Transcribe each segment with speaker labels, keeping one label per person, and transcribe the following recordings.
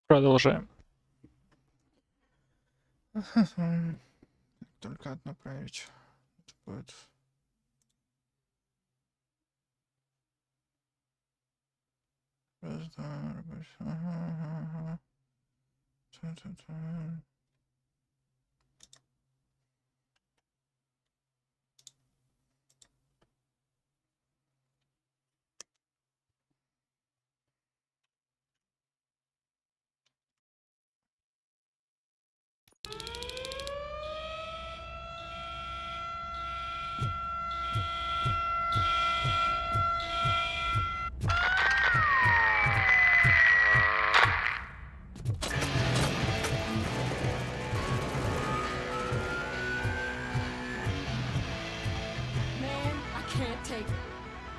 Speaker 1: Продолжаем.
Speaker 2: Только одно проверить. Это будет. Раз, два, ага.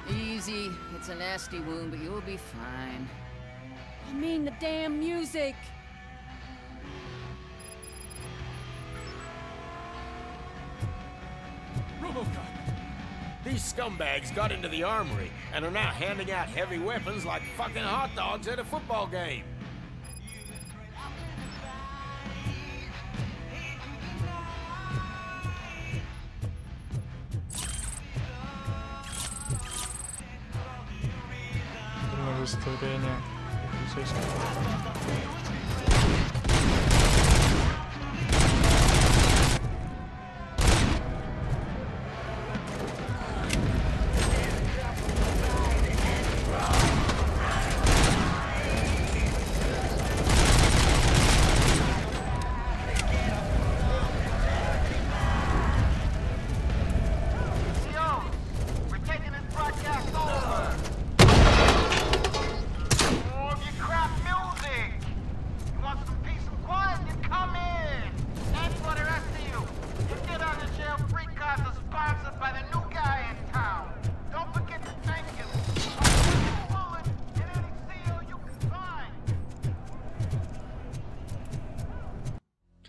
Speaker 3: Easy. It's a nasty wound, but you'll be fine.
Speaker 4: I mean the damn music!
Speaker 5: RoboCop! These scumbags got into the armory and are now handing out heavy weapons like fucking hot dogs at a football game.
Speaker 2: Удостоверение полицейского.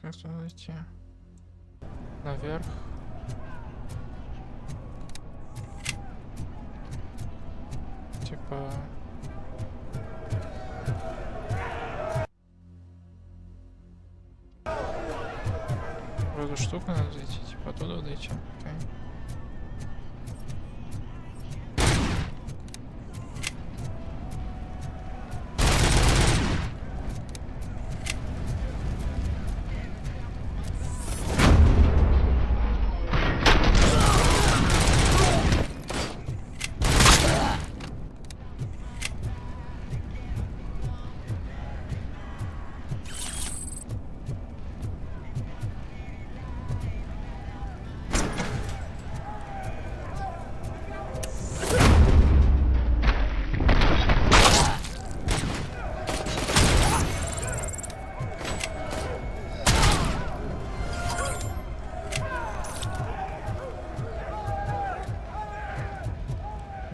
Speaker 2: Как туда зайти? Наверх. Типа... В эту штуку надо зайти, типа оттуда дойти. Окей.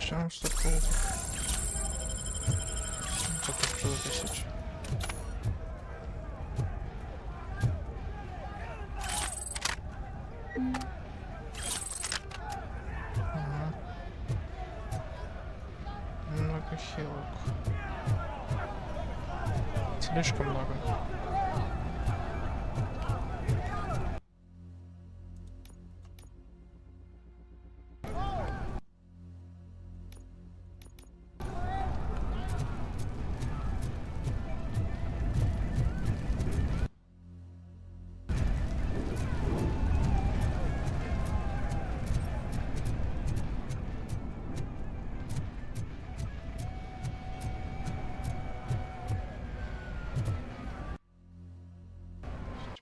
Speaker 2: Начнем с такого. Только что тысяч. Ага. Много хилок. Слишком много.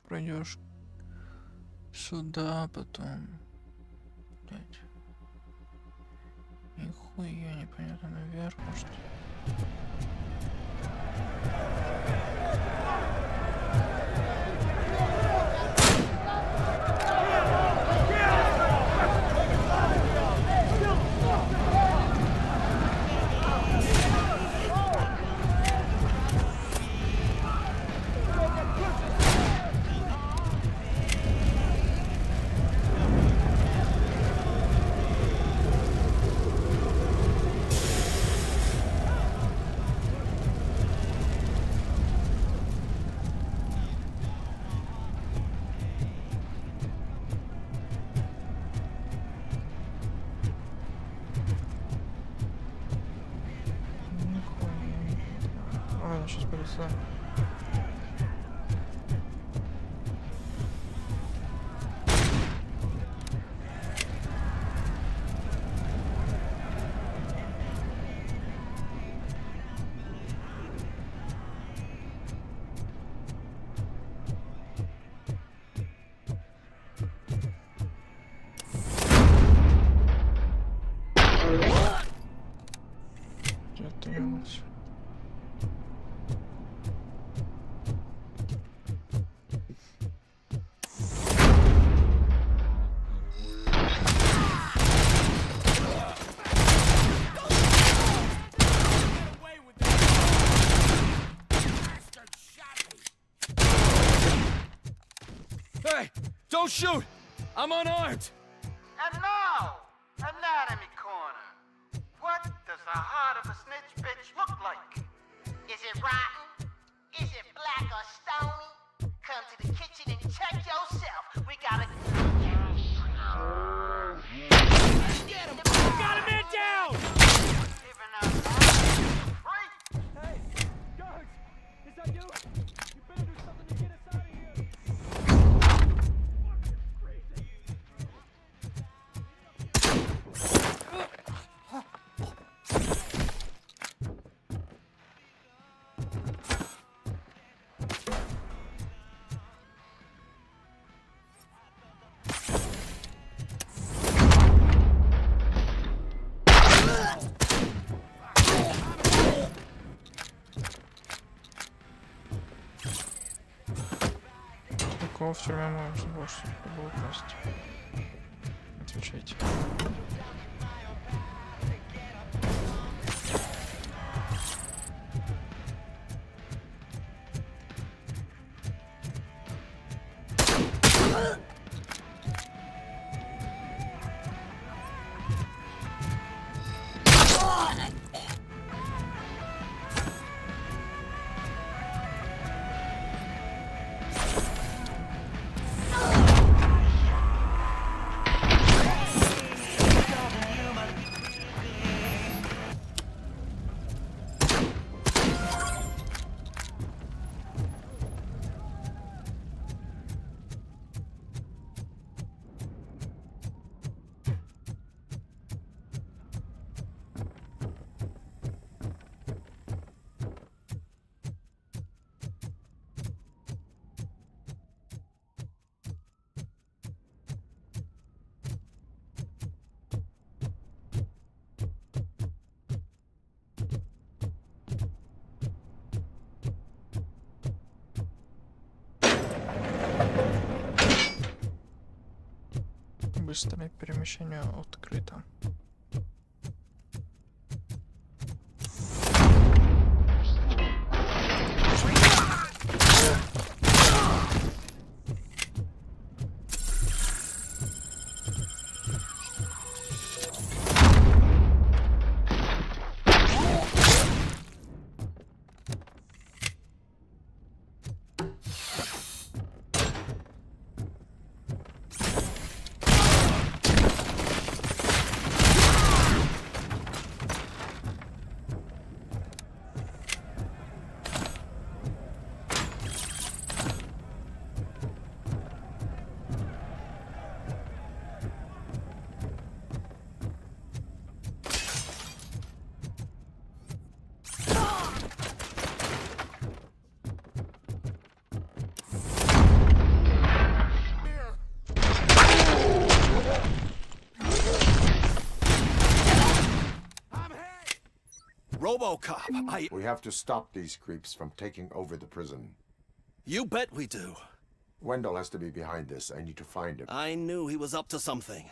Speaker 2: Пройдешь сюда, потом, блять, нихуя непонятно, наверх, может. Ладно, сейчас пойду сюда. Где ты ебался?
Speaker 1: Hey, don't shoot! I'm unarmed!
Speaker 6: And now, anatomy corner. What does the heart of a snitch bitch look like?
Speaker 7: Is it rotten? Is it black or stony? Come to the kitchen and check yourself. We gotta...
Speaker 6: Get him!
Speaker 1: Got a man down!
Speaker 6: Giving out free!
Speaker 1: Hey, guards! Is that you? You better do something to get us out of here!
Speaker 2: Такого в тюрьме можно было что-то было украсть. Отвечайте. Быстрое перемещение открыто.
Speaker 1: RoboCop,
Speaker 8: We have to stop these creeps from taking over the prison.
Speaker 1: You bet we do.
Speaker 8: Wendell has to be behind this. I need to find him.
Speaker 1: I knew he was up to something.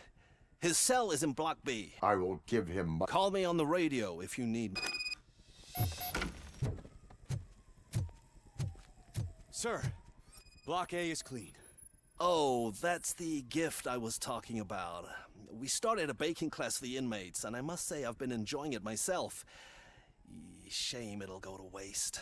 Speaker 1: His cell is in Block B.
Speaker 8: I will give him...
Speaker 1: Call me on the radio if you need me.
Speaker 9: Sir, Block A is clean.
Speaker 1: Oh, that's the gift I was talking about. We started a baking class for the inmates, and I must say I've been enjoying it myself. Shame it'll go to waste.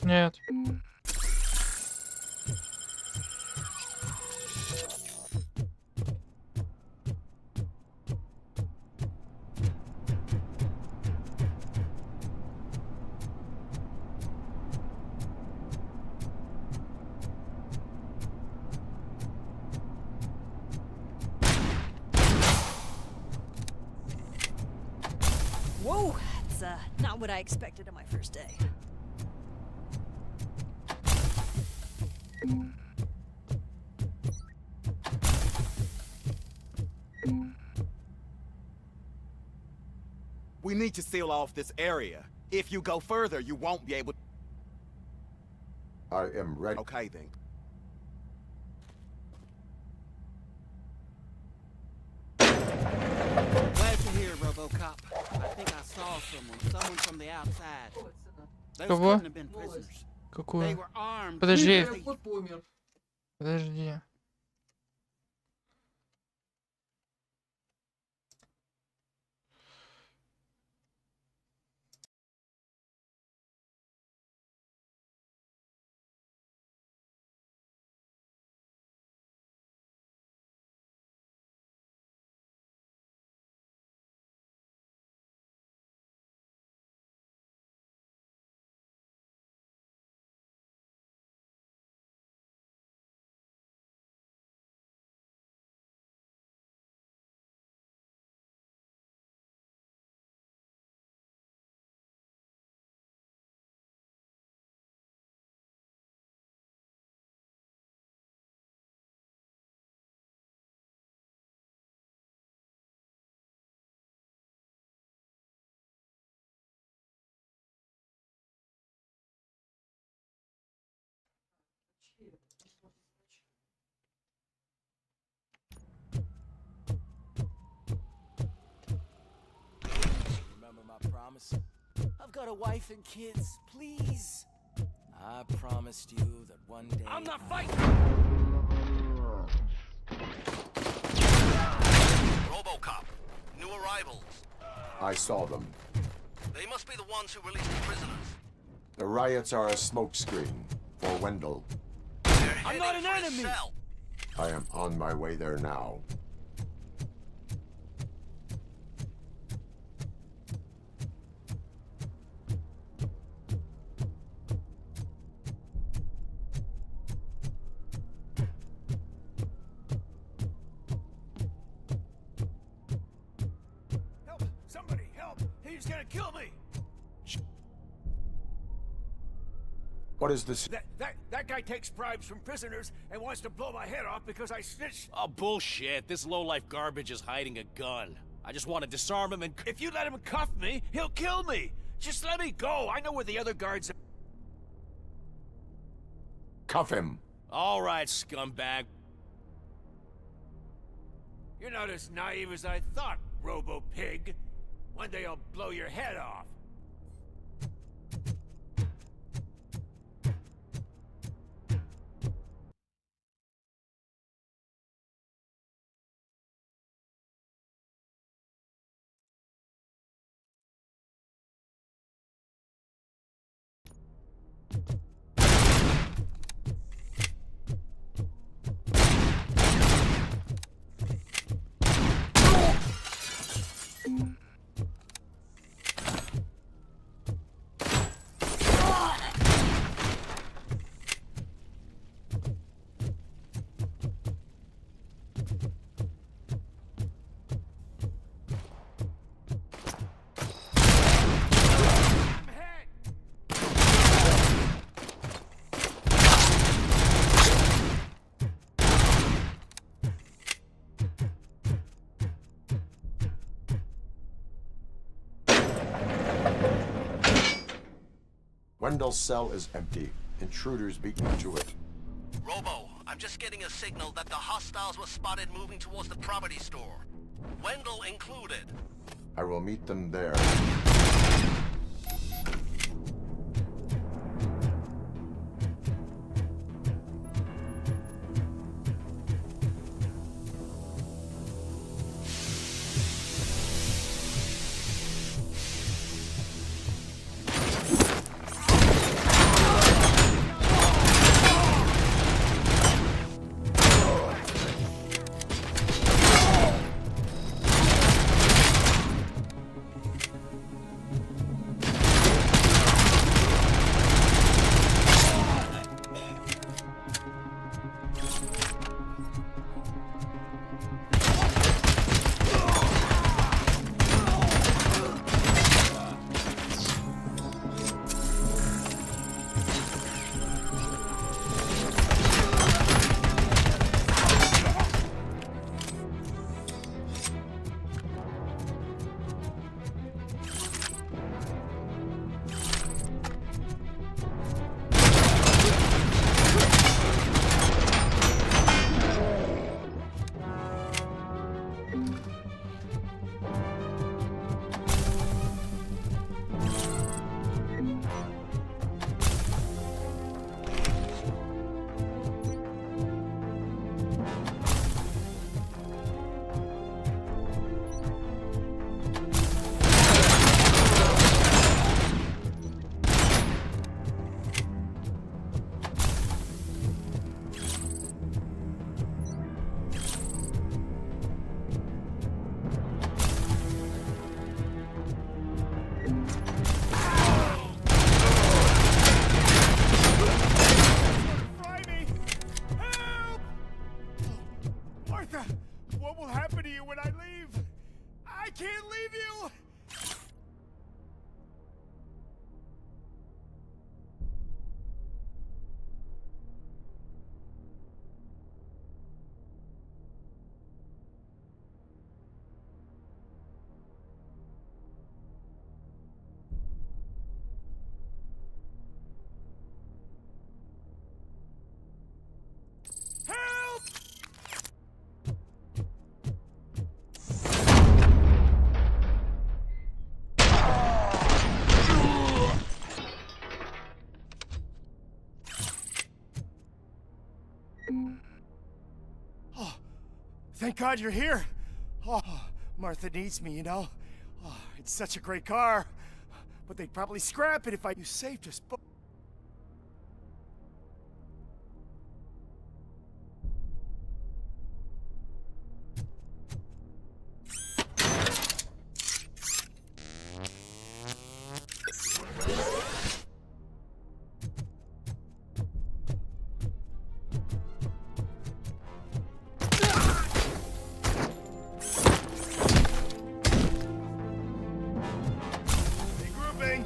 Speaker 2: Нет.
Speaker 4: Whoa, that's not what I expected on my first day.
Speaker 9: We need to seal off this area. If you go further, you won't be able.
Speaker 8: I am ready.
Speaker 9: Okay then.
Speaker 10: Glad to hear, RoboCop. I think I saw someone from the outside. Those
Speaker 2: Кого?
Speaker 10: couldn't have been prisoners. They
Speaker 2: Какую?
Speaker 10: were armed.
Speaker 2: Подожди.
Speaker 10: They-
Speaker 2: Подожди.
Speaker 9: Remember my promise?
Speaker 10: I've got a wife and kids. Please.
Speaker 9: I promised you that one day.
Speaker 10: I'm not fighting.
Speaker 1: RoboCop, new arrivals.
Speaker 8: I saw them.
Speaker 1: They must be the ones who released the prisoners.
Speaker 8: The riots are a smokescreen for Wendell.
Speaker 10: I'm not an enemy.
Speaker 8: I am on my way there now.
Speaker 5: Help! Somebody help! He's gonna kill me!
Speaker 8: What is this?
Speaker 5: That guy takes bribes from prisoners and wants to blow my head off because I snitched. Oh, bullshit. This lowlife garbage is hiding a gun. I just want to disarm him and... If you let him cuff me, he'll kill me! Just let me go! I know where the other guards are.
Speaker 8: Cuff him.
Speaker 5: All right, scumbag. You're not as naive as I thought, Robo-Pig. One day I'll blow your head off.
Speaker 8: Wendell's cell is empty. Intruders beaten into it.
Speaker 1: Robo, I'm just getting a signal that the hostiles were spotted moving towards the property store. Wendell included.
Speaker 8: I will meet them there.
Speaker 5: believe you! Help! Oh, thank God you're here. Oh, Martha needs me, you know. Oh, it's such a great car. But they'd probably scrap it if you saved us both. Regrouping.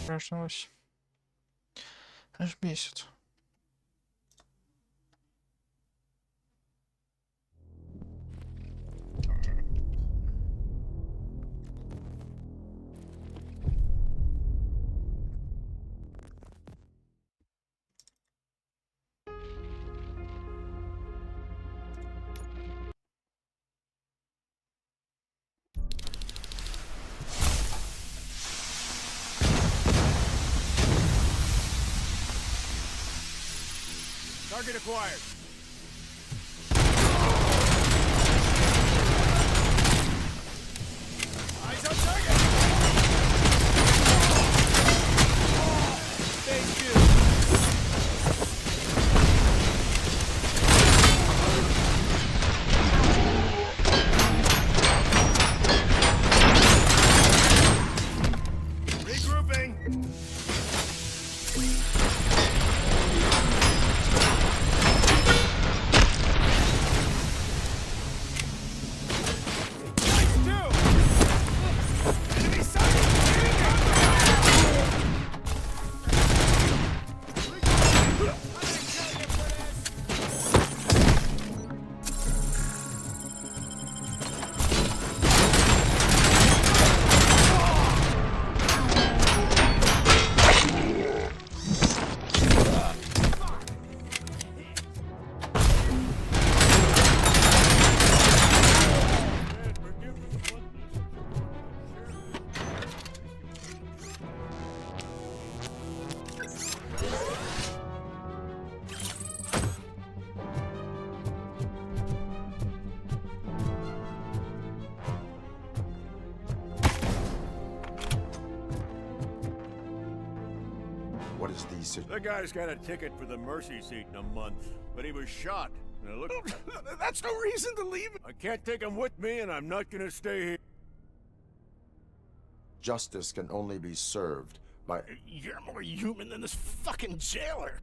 Speaker 2: Проснулась. Аж бесит.
Speaker 5: Target acquired. Eyes on target! Thank you. Regrouping.
Speaker 8: What is these?
Speaker 5: The guy's got a ticket for the mercy seat in a month, but he was shot. Now look, that's no reason to leave. I can't take him with me, and I'm not gonna stay here.
Speaker 8: Justice can only be served by...
Speaker 5: You're more human than this fucking jailer.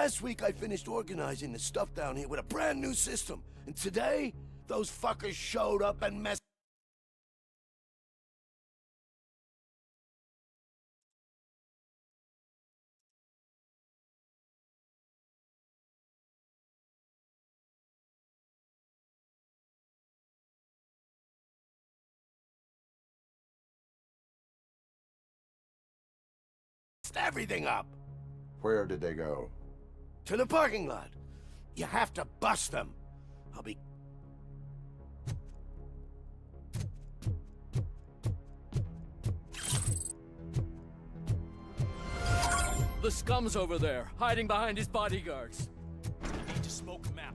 Speaker 11: Last week I finished organizing the stuff down here with a brand new system. And today, those fuckers showed up and messed everything up.
Speaker 8: Where did they go?
Speaker 11: To the parking lot. You have to bust them. I'll be...
Speaker 12: The scum's over there, hiding behind his bodyguards.
Speaker 5: You need to smoke him out.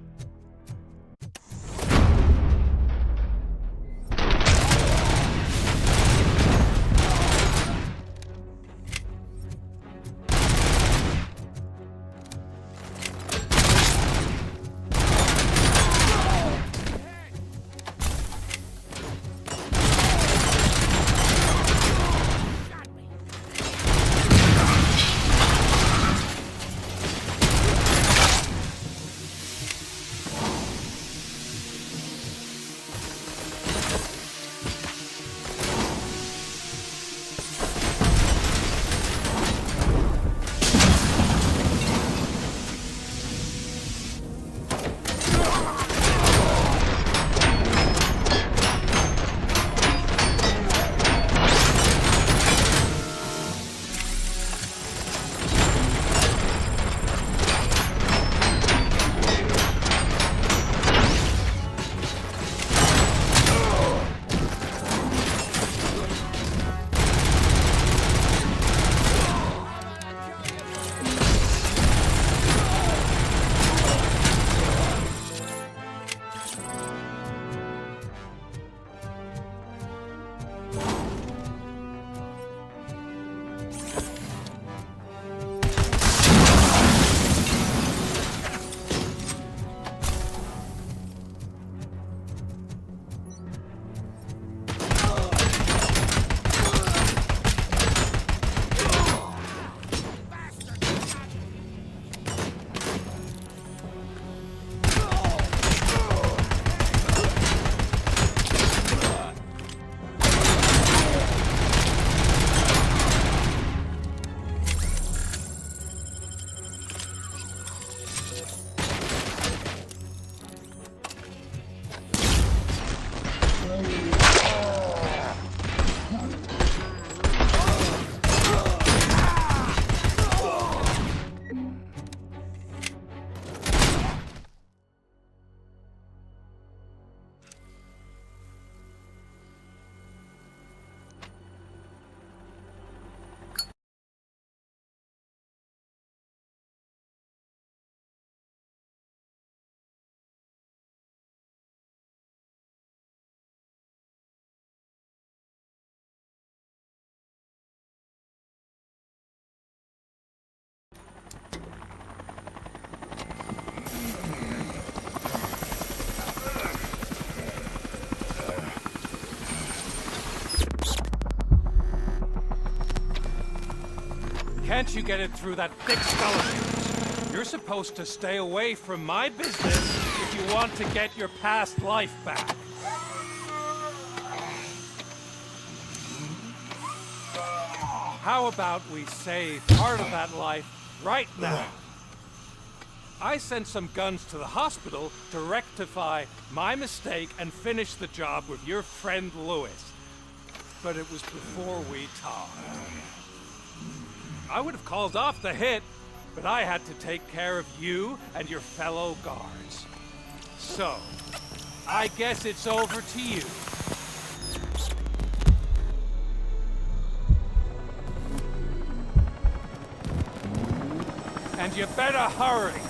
Speaker 13: Can't you get it through that thick skull of yours? You're supposed to stay away from my business if you want to get your past life back. How about we save part of that life right now? I sent some guns to the hospital to rectify my mistake and finish the job with your friend Lewis. But it was before we talked. I would have called off the hit, but I had to take care of you and your fellow guards. So, I guess it's over to you. And you better hurry.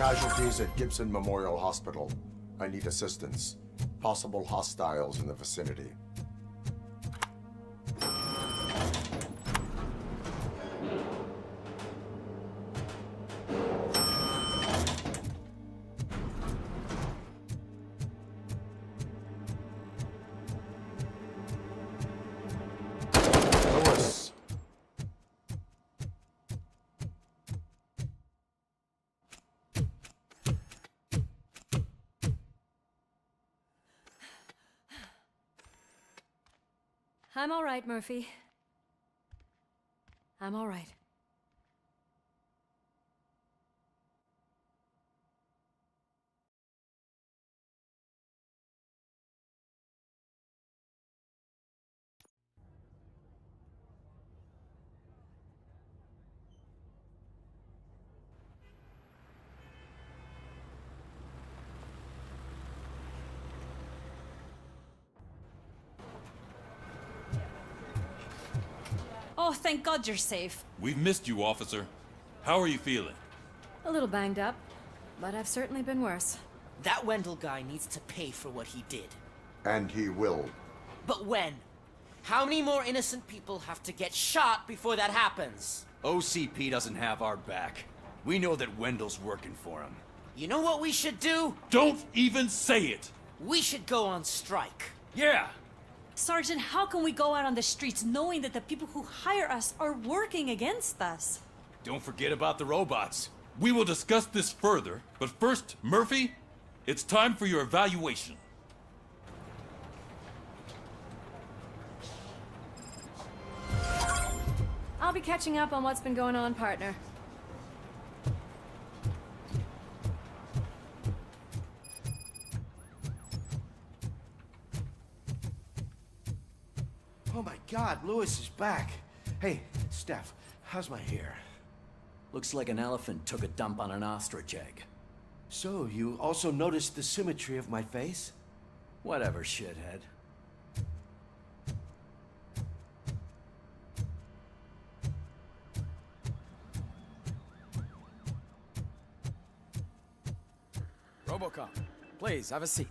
Speaker 8: Casualties at Gibson Memorial Hospital. I need assistance. Possible hostiles in the vicinity. Lewis.
Speaker 4: I'm all right, Murphy. I'm all right. Oh, thank God you're safe.
Speaker 14: We've missed you, officer. How are you feeling?
Speaker 4: A little banged up, but I've certainly been worse.
Speaker 10: That Wendell guy needs to pay for what he did.
Speaker 8: And he will.
Speaker 10: But when? How many more innocent people have to get shot before that happens?
Speaker 5: OCP doesn't have our back. We know that Wendell's working for him.
Speaker 10: You know what we should do?
Speaker 14: Don't even say it!
Speaker 10: We should go on strike.
Speaker 5: Yeah!
Speaker 4: Sergeant, how can we go out on the streets knowing that the people who hire us are working against us?
Speaker 5: Don't forget about the robots.
Speaker 14: We will discuss this further, but first, Murphy, it's time for your evaluation.
Speaker 4: I'll be catching up on what's been going on, partner.
Speaker 11: Oh my God, Lewis is back. Hey, Steph, how's my hair?
Speaker 12: Looks like an elephant took a dump on an ostrich egg.
Speaker 11: So, you also noticed the symmetry of my face?
Speaker 12: Whatever, shithead.
Speaker 15: RoboCop, please, have a seat.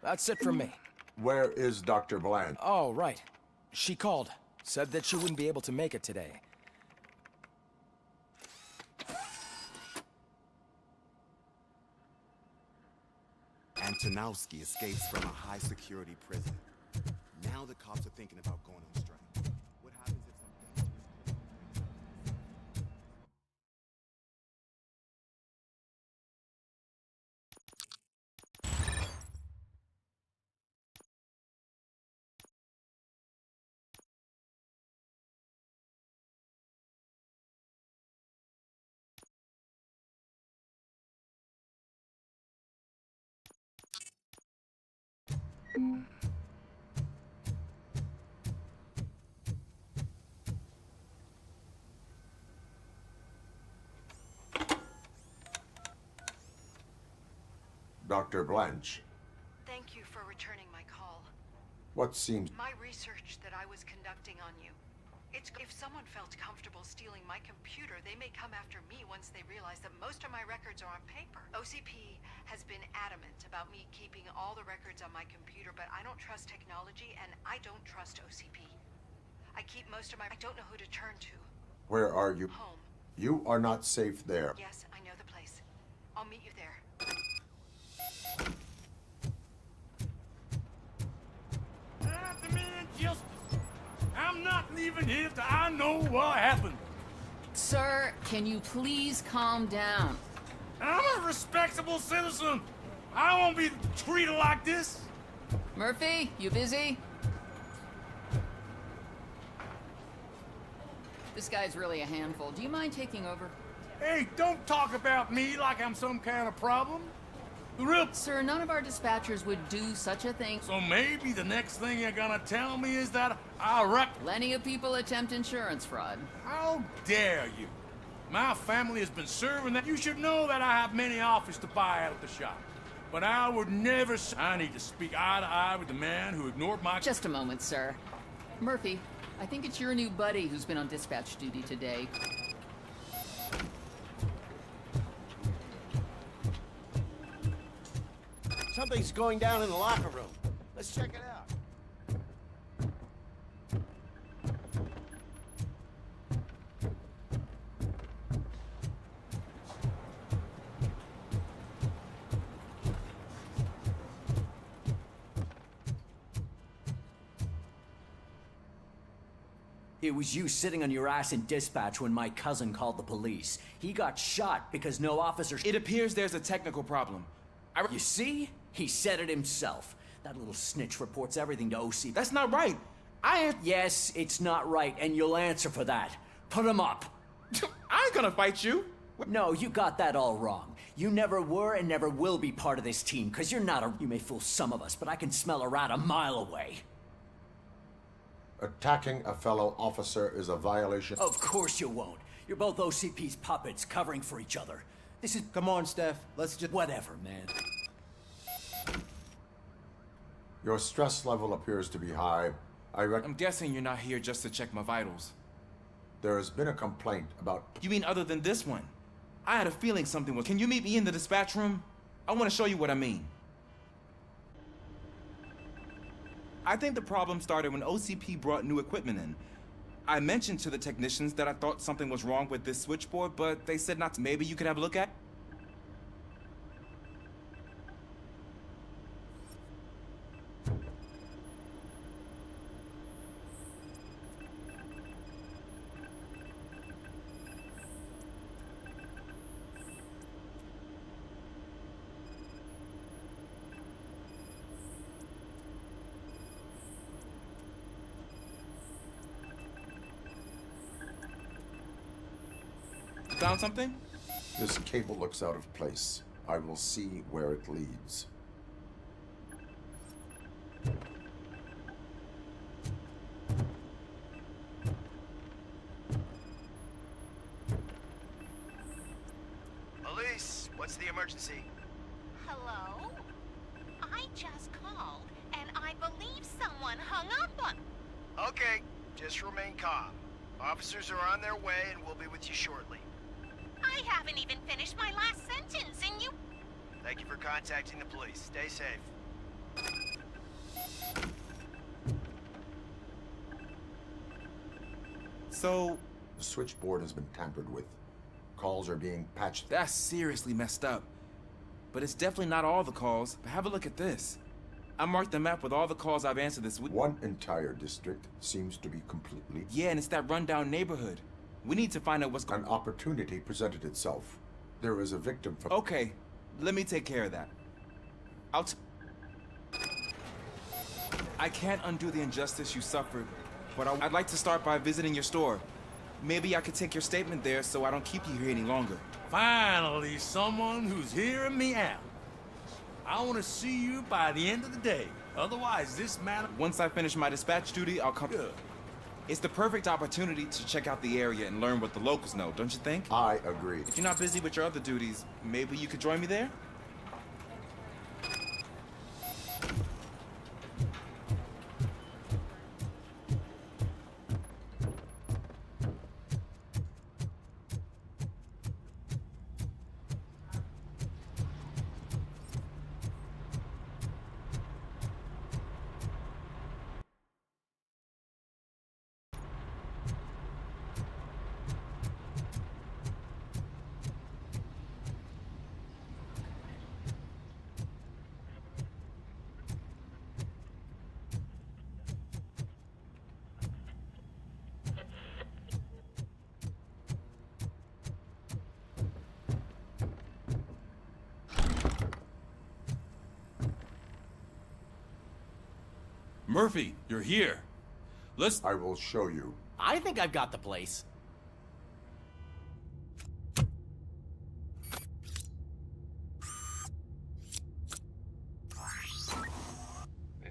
Speaker 15: That's it from me.
Speaker 8: Where is Dr. Bland?
Speaker 15: Oh, right. She called. Said that she wouldn't be able to make it today.
Speaker 16: Antonowski escapes from a high-security prison. Now the cops are thinking about going on strike. What happens if some
Speaker 8: Dr. Blanche.
Speaker 17: Thank you for returning my call.
Speaker 8: What seems...
Speaker 17: My research that I was conducting on you. If someone felt comfortable stealing my computer, they may come after me once they realize that most of my records are on paper. OCP has been adamant about me keeping all the records on my computer, but I don't trust technology and I don't trust OCP. I keep most of my... I don't know who to turn to.
Speaker 8: Where are you?
Speaker 17: Home.
Speaker 8: You are not safe there.
Speaker 17: Yes, I know the place. I'll meet you there.
Speaker 5: After me and justice. I'm not leaving here till I know what happened.
Speaker 3: Sir, can you please calm down?
Speaker 5: I'm a respectable citizen. I won't be treated like this.
Speaker 3: Murphy, you busy? This guy's really a handful. Do you mind taking over?
Speaker 5: Hey, don't talk about me like I'm some kind of problem. The real...
Speaker 3: Sir, none of our dispatchers would do such a thing.
Speaker 5: So maybe the next thing you're gonna tell me is that I wrecked...
Speaker 3: Plenty of people attempt insurance fraud.
Speaker 5: How dare you? My family has been serving that. You should know that I have many offers to buy out of the shop. But I would never... I need to speak eye to eye with the man who ignored my...
Speaker 3: Just a moment, sir. Murphy, I think it's your new buddy who's been on dispatch duty today.
Speaker 11: Something's going down in the locker room. Let's check it out.
Speaker 18: It was you sitting on your ass in dispatch when my cousin called the police. He got shot because no officers...
Speaker 15: It appears there's a technical problem.
Speaker 18: You see? He said it himself. That little snitch reports everything to OC.
Speaker 15: That's not right.
Speaker 18: Yes, it's not right, and you'll answer for that. Put him up.
Speaker 15: I ain't gonna fight you.
Speaker 18: No, you got that all wrong. You never were and never will be part of this team, because you're not a... You may fool some of us, but I can smell a rat a mile away.
Speaker 8: Attacking a fellow officer is a violation.
Speaker 18: Of course you won't. You're both OCP's puppets, covering for each other. This is...
Speaker 10: Come on, Steph. Let's just...
Speaker 18: Whatever, man.
Speaker 8: Your stress level appears to be high.
Speaker 15: I'm guessing you're not here just to check my vitals.
Speaker 8: There has been a complaint about...
Speaker 15: You mean other than this one? I had a feeling something was... Can you meet me in the dispatch room? I want to show you what I mean. I think the problem started when OCP brought new equipment in. I mentioned to the technicians that I thought something was wrong with this switchboard, but they said not to. Maybe you could have a look at it? Found something?
Speaker 8: This cable looks out of place. I will see where it leads.
Speaker 19: Police, what's the emergency?
Speaker 7: Hello? I just called, and I believe someone hung up on...
Speaker 19: Okay, just remain calm. Officers are on their way and we'll be with you shortly.
Speaker 7: I haven't even finished my last sentence, and you...
Speaker 19: Thank you for contacting the police. Stay safe.
Speaker 15: So...
Speaker 8: The switchboard has been tampered with. Calls are being patched.
Speaker 15: That's seriously messed up. But it's definitely not all the calls. But have a look at this. I marked the map with all the calls I've answered this week.
Speaker 8: One entire district seems to be completely...
Speaker 15: Yeah, and it's that rundown neighborhood. We need to find out what's going on.
Speaker 8: An opportunity presented itself. There is a victim from...
Speaker 15: Okay, let me take care of that. I can't undo the injustice you suffered, but I'd like to start by visiting your store. Maybe I could take your statement there so I don't keep you here any longer.
Speaker 5: Finally, someone who's hearing me out. I want to see you by the end of the day. Otherwise, this matter...
Speaker 15: Once I finish my dispatch duty, I'll come...
Speaker 5: Good.
Speaker 15: It's the perfect opportunity to check out the area and learn what the locals know, don't you think?
Speaker 8: I agree.
Speaker 15: If you're not busy with your other duties, maybe you could join me there?
Speaker 14: Murphy, you're here.
Speaker 8: I will show you.
Speaker 10: I think I've got the place.
Speaker 20: The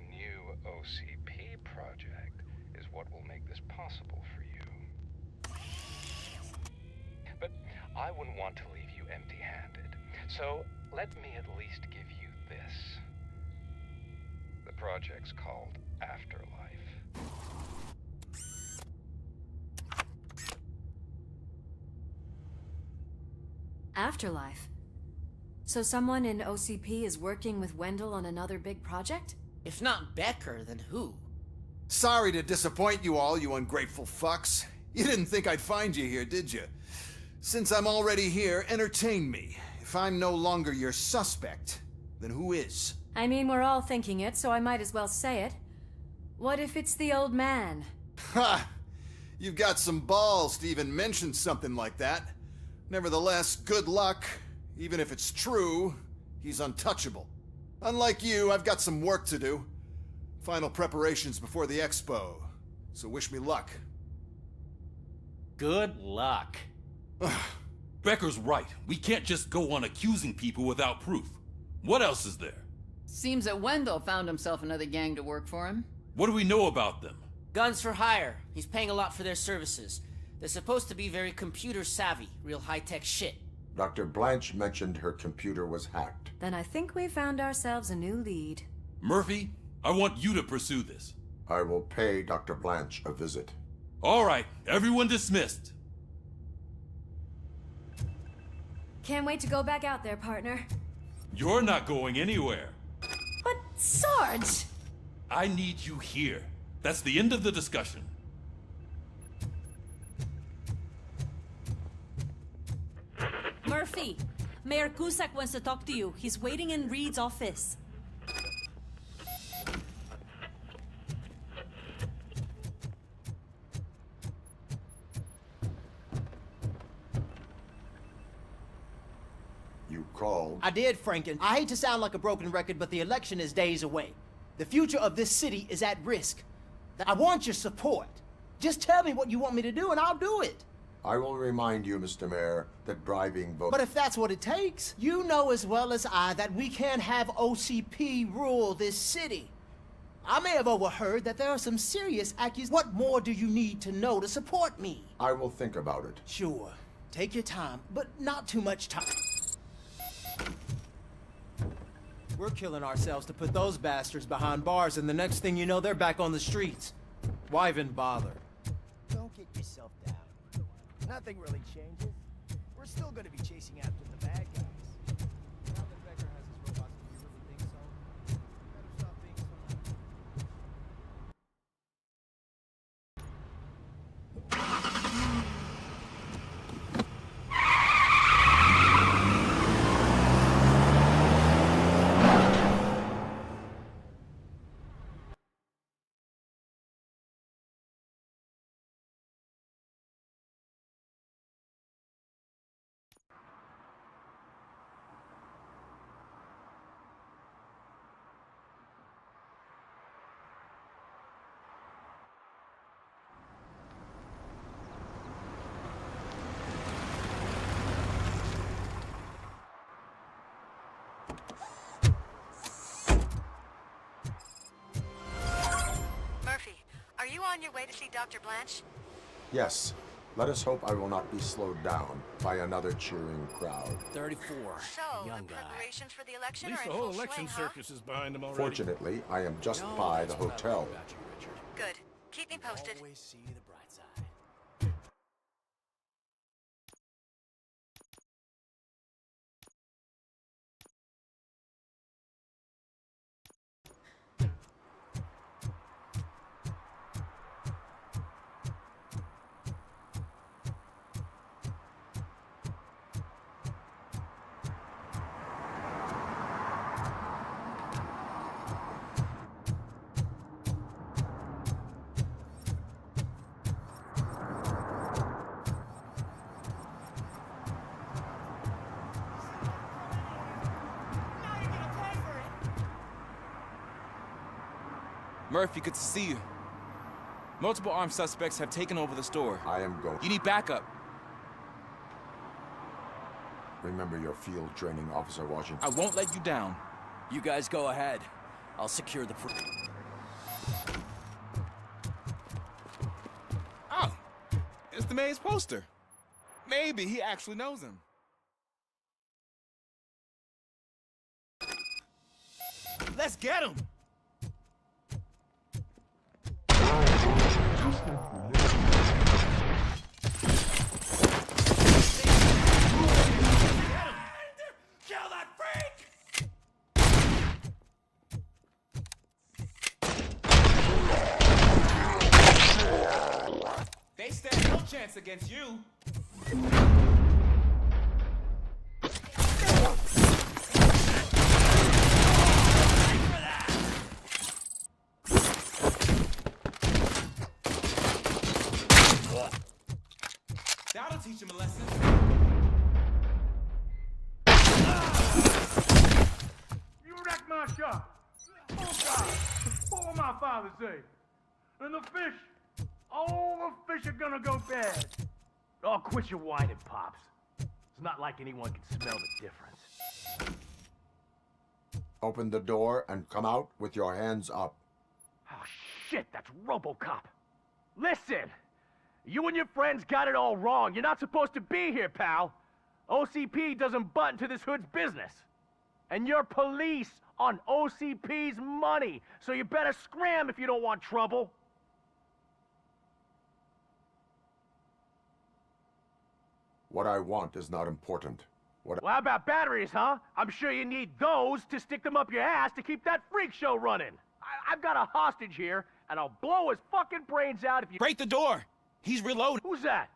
Speaker 20: new OCP project is what will make this possible for you. But I wouldn't want to leave you empty-handed. So let me at least give you this. The project's called Afterlife.
Speaker 21: Afterlife? So someone in OCP is working with Wendell on another big project?
Speaker 10: If not Becker, then who?
Speaker 22: Sorry to disappoint you all, you ungrateful fucks. You didn't think I'd find you here, did you? Since I'm already here, entertain me. If I'm no longer your suspect, then who is?
Speaker 21: I mean, we're all thinking it, so I might as well say it. What if it's the old man?
Speaker 22: Ha! You've got some balls to even mention something like that. Nevertheless, good luck. Even if it's true, he's untouchable. Unlike you, I've got some work to do. Final preparations before the expo. So wish me luck.
Speaker 10: Good luck.
Speaker 14: Becker's right. We can't just go on accusing people without proof. What else is there?
Speaker 3: Seems that Wendell found himself another gang to work for him.
Speaker 14: What do we know about them?
Speaker 10: Guns for hire. He's paying a lot for their services. They're supposed to be very computer savvy, real high-tech shit.
Speaker 8: Dr. Blanche mentioned her computer was hacked.
Speaker 21: Then I think we found ourselves a new lead.
Speaker 14: Murphy, I want you to pursue this.
Speaker 8: I will pay Dr. Blanche a visit.
Speaker 14: All right, everyone dismissed.
Speaker 21: Can't wait to go back out there, partner.
Speaker 14: You're not going anywhere.
Speaker 21: But, Sarge!
Speaker 14: I need you here. That's the end of the discussion.
Speaker 4: Murphy, Mayor Cusack wants to talk to you. He's waiting in Reed's office.
Speaker 8: You called?
Speaker 23: I did, Franken. I hate to sound like a broken record, but the election is days away. The future of this city is at risk. I want your support. Just tell me what you want me to do and I'll do it.
Speaker 8: I will remind you, Mr. Mayor, that bribing votes...
Speaker 23: But if that's what it takes, you know as well as I that we can't have OCP rule this city. I may have overheard that there are some serious accusations. What more do you need to know to support me?
Speaker 8: I will think about it.
Speaker 23: Sure. Take your time, but not too much time. We're killing ourselves to put those bastards behind bars, and the next thing you know, they're back on the streets. Why even bother?
Speaker 19: Don't get yourself down. Nothing really changes. We're still gonna be chasing after the bad guys. Now that Becker has his robots, do you really think so? Better stop being so...
Speaker 17: Are you on your way to see Dr. Blanche?
Speaker 8: Yes. Let us hope I will not be slowed down by another cheering crowd.
Speaker 10: 34.
Speaker 17: So,
Speaker 10: young
Speaker 17: the
Speaker 10: guy.
Speaker 17: preparations for the election
Speaker 5: At least
Speaker 17: are
Speaker 5: the
Speaker 17: in
Speaker 5: whole
Speaker 17: full
Speaker 5: election
Speaker 17: swing,
Speaker 5: circus is behind him already.
Speaker 8: Fortunately, I am just by the hotel.
Speaker 17: Good. Keep me posted.
Speaker 10: Always see the bright side.
Speaker 15: Murphy, good to see you. Multiple armed suspects have taken over the store.
Speaker 8: I am going.
Speaker 15: You need backup.
Speaker 8: Remember your field training, Officer Washington.
Speaker 15: I won't let you down.
Speaker 18: You guys go ahead. I'll secure the
Speaker 15: Oh, it's the mayor's poster. Maybe he actually knows him. Let's get him!
Speaker 11: Kill that freak!
Speaker 15: They stand no chance against you. That'll teach him a lesson.
Speaker 1: You wrecked my shop. Oh God, what will my father say? And the fish, all the fish are gonna go bad. Oh, quit your whining, Pops. It's not like anyone can smell the difference.
Speaker 8: Open the door and come out with your hands up.
Speaker 1: Oh shit, that's RoboCop. Listen, you and your friends got it all wrong. You're not supposed to be here, pal. OCP doesn't butt into this hood's business. And you're police on OCP's money, so you better scram if you don't want trouble.
Speaker 8: What I want is not important.
Speaker 1: Well, how about batteries, huh? I'm sure you need those to stick them up your ass to keep that freak show running. I've got a hostage here, and I'll blow his fucking brains out if you—
Speaker 15: Break the door! He's reloading.
Speaker 1: Who's that?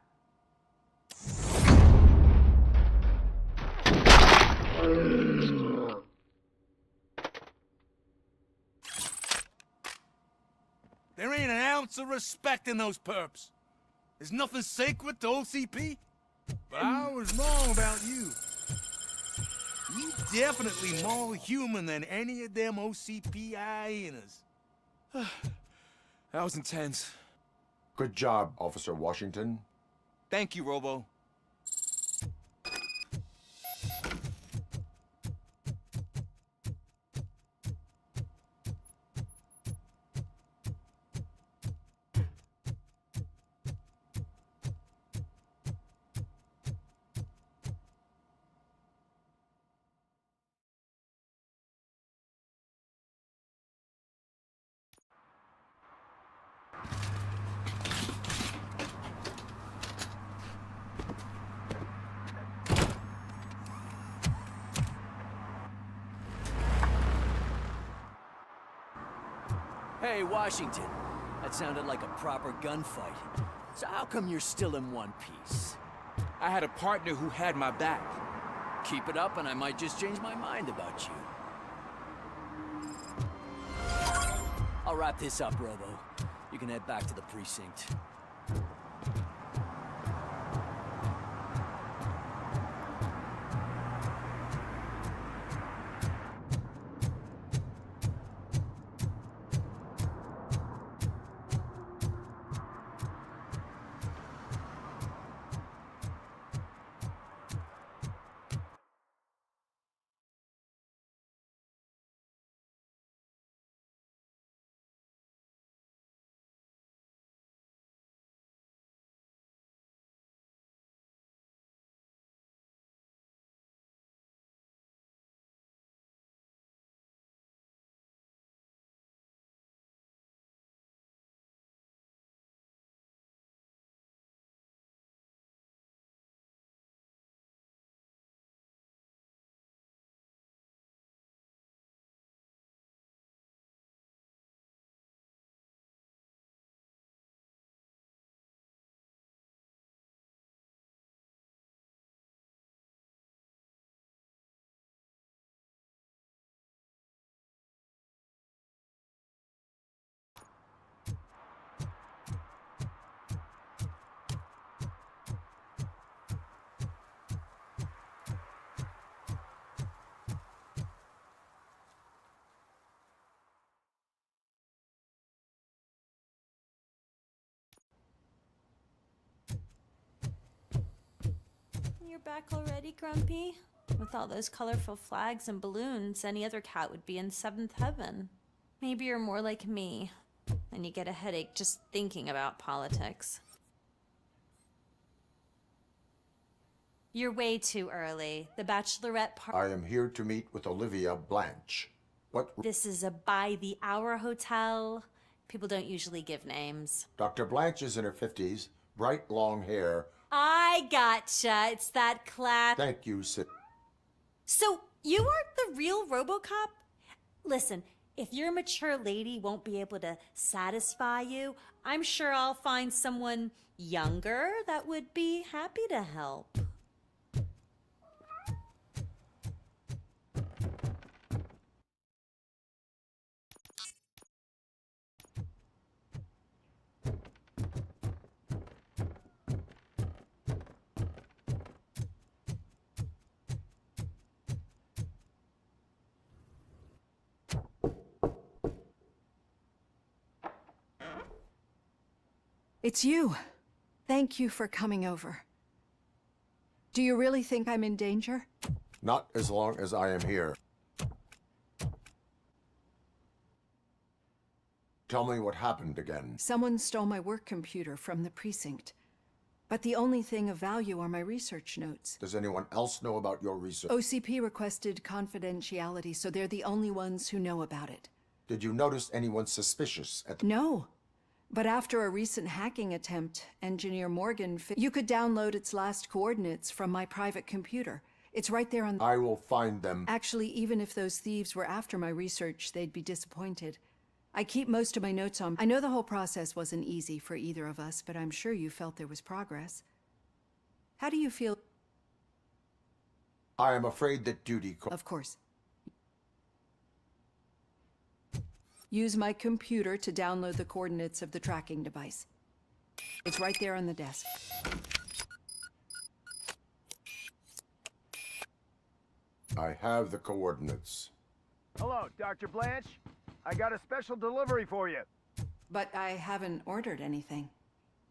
Speaker 5: There ain't an ounce of respect in those perps. There's nothing sacred to OCP. But I was wrong about you. You definitely more human than any of them OCP hyenas.
Speaker 15: That was intense.
Speaker 8: Good job, Officer Washington.
Speaker 15: Thank you, Robo.
Speaker 18: Hey, Washington. That sounded like a proper gunfight. So how come you're still in one piece?
Speaker 15: I had a partner who had my back.
Speaker 18: Keep it up and I might just change my mind about you. I'll wrap this up, Robo. You can head back to the precinct.
Speaker 4: you're back already, Grumpy? With all those colorful flags and balloons, any other cat would be in seventh heaven. Maybe you're more like me, and you get a headache just thinking about politics. You're way too early. The bachelorette party.
Speaker 8: I am here to meet with Olivia Blanche. What?
Speaker 4: This is a by-the-hour hotel. People don't usually give names.
Speaker 8: Dr. Blanche is in her 50s, bright long hair.
Speaker 4: I gotcha. It's that class.
Speaker 8: Thank you, Sid.
Speaker 4: So, you aren't the real RoboCop? Listen, if your mature lady won't be able to satisfy you, I'm sure I'll find someone younger that would be happy to help.
Speaker 2: It's you. Thank you for coming over. Do you really think I'm in danger?
Speaker 8: Not as long as I am here. Tell me what happened again.
Speaker 2: Someone stole my work computer from the precinct. But the only thing of value are my research notes.
Speaker 8: Does anyone else know about your research?
Speaker 2: OCP requested confidentiality, so they're the only ones who know about it.
Speaker 8: Did you notice anyone suspicious at the...
Speaker 2: No. But after a recent hacking attempt, Engineer Morgan... You could download its last coordinates from my private computer. It's right there on...
Speaker 8: I will find them.
Speaker 2: Actually, even if those thieves were after my research, they'd be disappointed. I keep most of my notes on... I know the whole process wasn't easy for either of us, but I'm sure you felt there was progress. How do you feel?
Speaker 8: I am afraid that duty...
Speaker 2: Of course. Use my computer to download the coordinates of the tracking device. It's right there on the desk.
Speaker 8: I have the coordinates.
Speaker 19: Hello, Dr. Blanche. I got a special delivery for you.
Speaker 2: But I haven't ordered anything.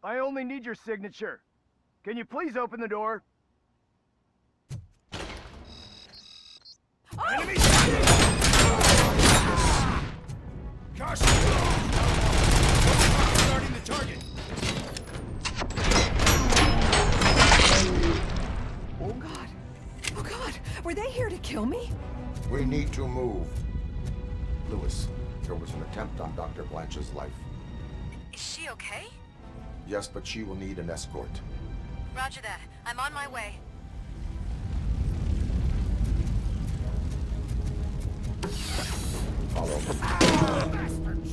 Speaker 19: I only need your signature. Can you please open the door?
Speaker 2: Oh!
Speaker 19: Enemy
Speaker 5: Caution! Starting the target.
Speaker 2: Oh God. Oh God. Were they here to kill me?
Speaker 8: We need to move. Lewis, there was an attempt on Dr. Blanche's life.
Speaker 17: Is she okay?
Speaker 8: Yes, but she will need an escort.
Speaker 17: Roger that. I'm on my way.
Speaker 8: Follow me.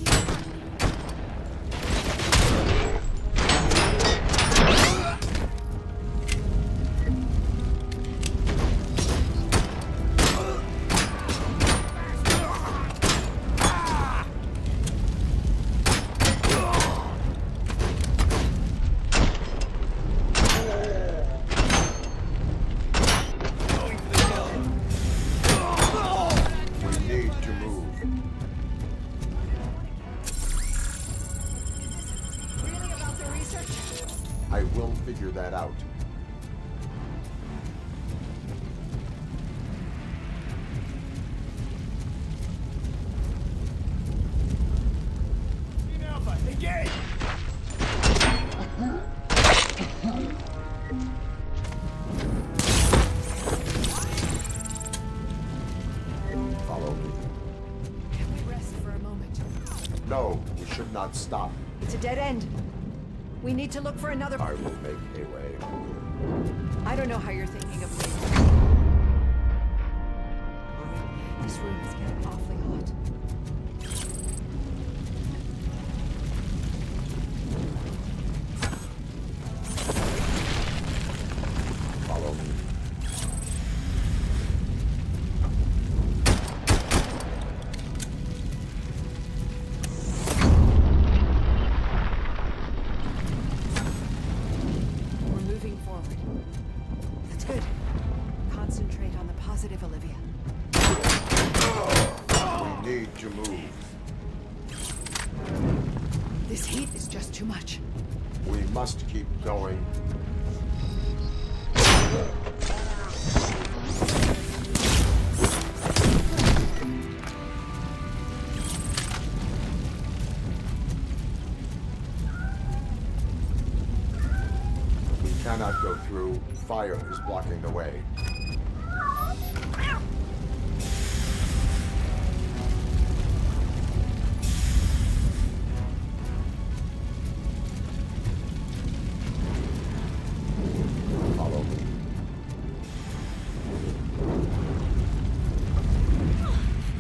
Speaker 8: I will figure that out.
Speaker 5: Team Alpha, engage!
Speaker 8: Follow me.
Speaker 2: Can we rest for a moment?
Speaker 8: No, we should not stop.
Speaker 2: It's a dead end. We need to look for another...
Speaker 8: I will make a way.
Speaker 2: I don't know how you're thinking of me. This room is getting awfully hot.
Speaker 8: Follow me.
Speaker 2: Concentrate on the positive, Olivia.
Speaker 8: We need to move.
Speaker 2: This heat is just too much.
Speaker 8: We must keep going. through. Fire is blocking the way. Follow me.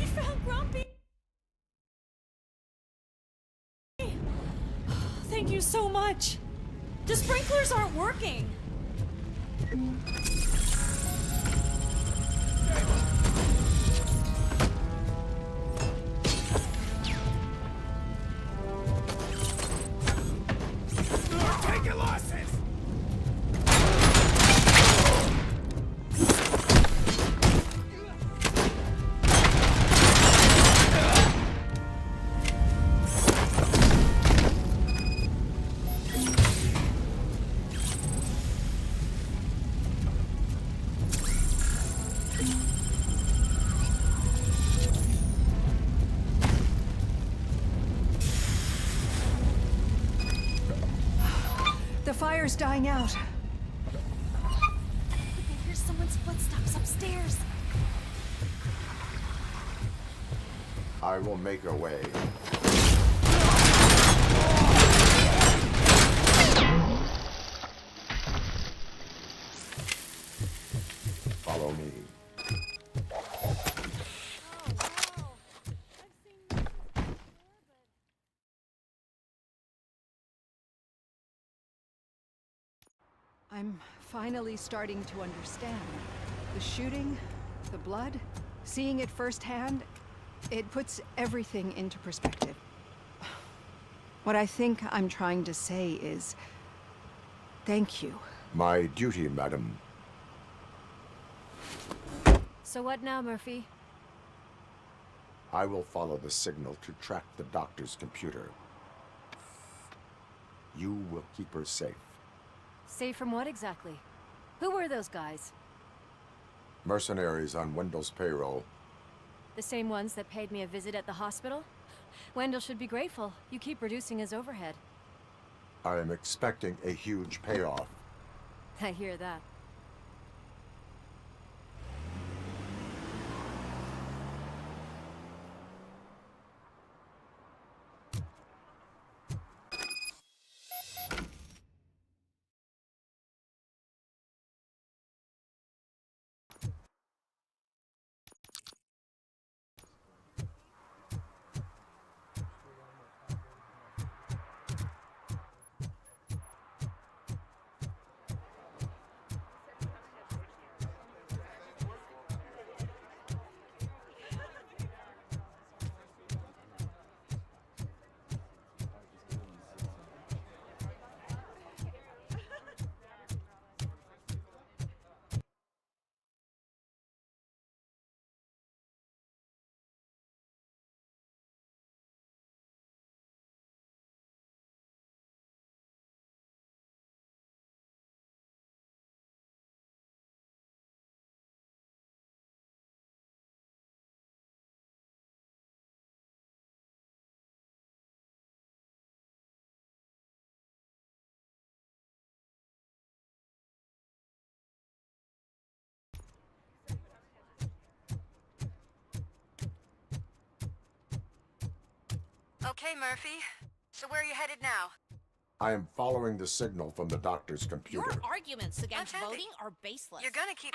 Speaker 4: You found Grumpy! Thank you so much. The sprinklers aren't working.
Speaker 5: Take your losses!
Speaker 2: The fire's dying out.
Speaker 4: I can hear someone's footsteps upstairs.
Speaker 8: I will make a way. Follow me.
Speaker 2: I'm finally starting to understand. The shooting, the blood, seeing it firsthand, it puts everything into perspective. What I think I'm trying to say is, thank you.
Speaker 8: My duty, madam.
Speaker 21: So what now, Murphy?
Speaker 8: I will follow the signal to track the doctor's computer. You will keep her safe.
Speaker 21: Safe from what exactly? Who were those guys?
Speaker 8: Mercenaries on Wendell's payroll.
Speaker 21: The same ones that paid me a visit at the hospital? Wendell should be grateful. You keep reducing his overhead.
Speaker 8: I am expecting a huge payoff.
Speaker 21: I hear that.
Speaker 17: Okay, Murphy. So where are you headed now?
Speaker 8: I am following the signal from the doctor's computer.
Speaker 4: Your arguments against voting are baseless.
Speaker 17: You're gonna keep...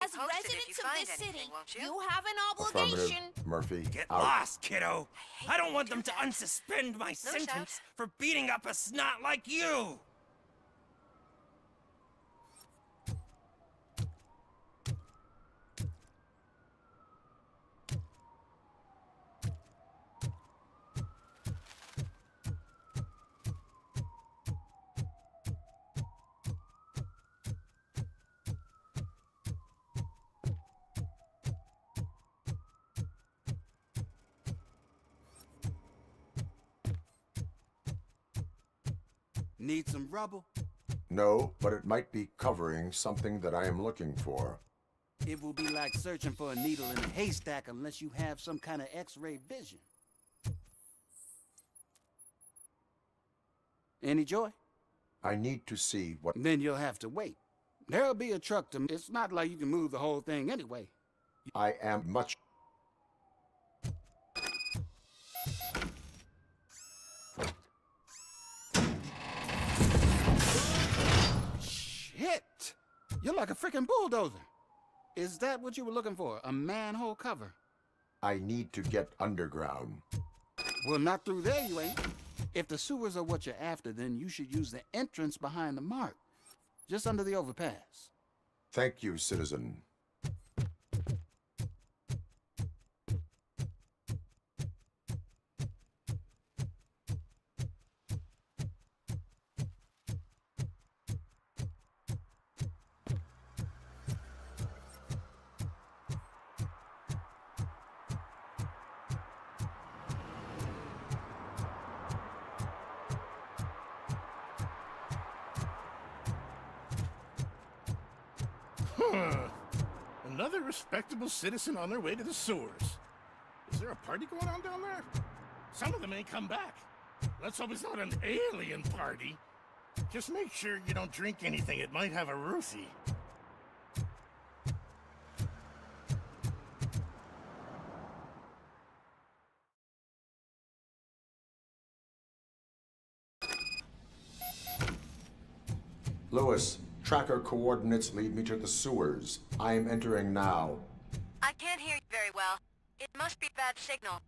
Speaker 4: As
Speaker 17: Post it if
Speaker 4: residents
Speaker 17: you
Speaker 4: of
Speaker 17: find
Speaker 4: this
Speaker 17: anything,
Speaker 4: city,
Speaker 17: won't you?
Speaker 4: you have an
Speaker 8: Affirmative.
Speaker 4: obligation.
Speaker 8: Murphy,
Speaker 5: Get
Speaker 8: out.
Speaker 5: lost, kiddo! I don't want them to unsuspend my sentence
Speaker 17: shouts.
Speaker 5: for beating up a snot like you!
Speaker 16: Need some rubble?
Speaker 8: No, but it might be covering something that I am looking for.
Speaker 16: It will be like searching for a needle in a haystack unless you have some kind of X-ray vision.
Speaker 6: Any joy?
Speaker 8: I need to see what...
Speaker 6: Then you'll have to wait. There'll be a truck to... It's not like you can move the whole thing anyway.
Speaker 8: I am much...
Speaker 6: Shit! You're like a freaking bulldozer. Is that what you were looking for? A manhole cover?
Speaker 8: I need to get underground.
Speaker 6: Well, not through there, you ain't. If the sewers are what you're after, then you should use the entrance behind the mark. Just under the overpass.
Speaker 8: Thank you, citizen.
Speaker 9: Another respectable citizen on their way to the sewers. Is there a party going on down there? Some of them ain't come back. Let's hope it's not an alien party. Just make sure you don't drink anything. It might have a roofie.
Speaker 8: Lewis, tracker coordinates lead me to the sewers. I am entering now.
Speaker 13: I can't hear you very well. It must be bad signal.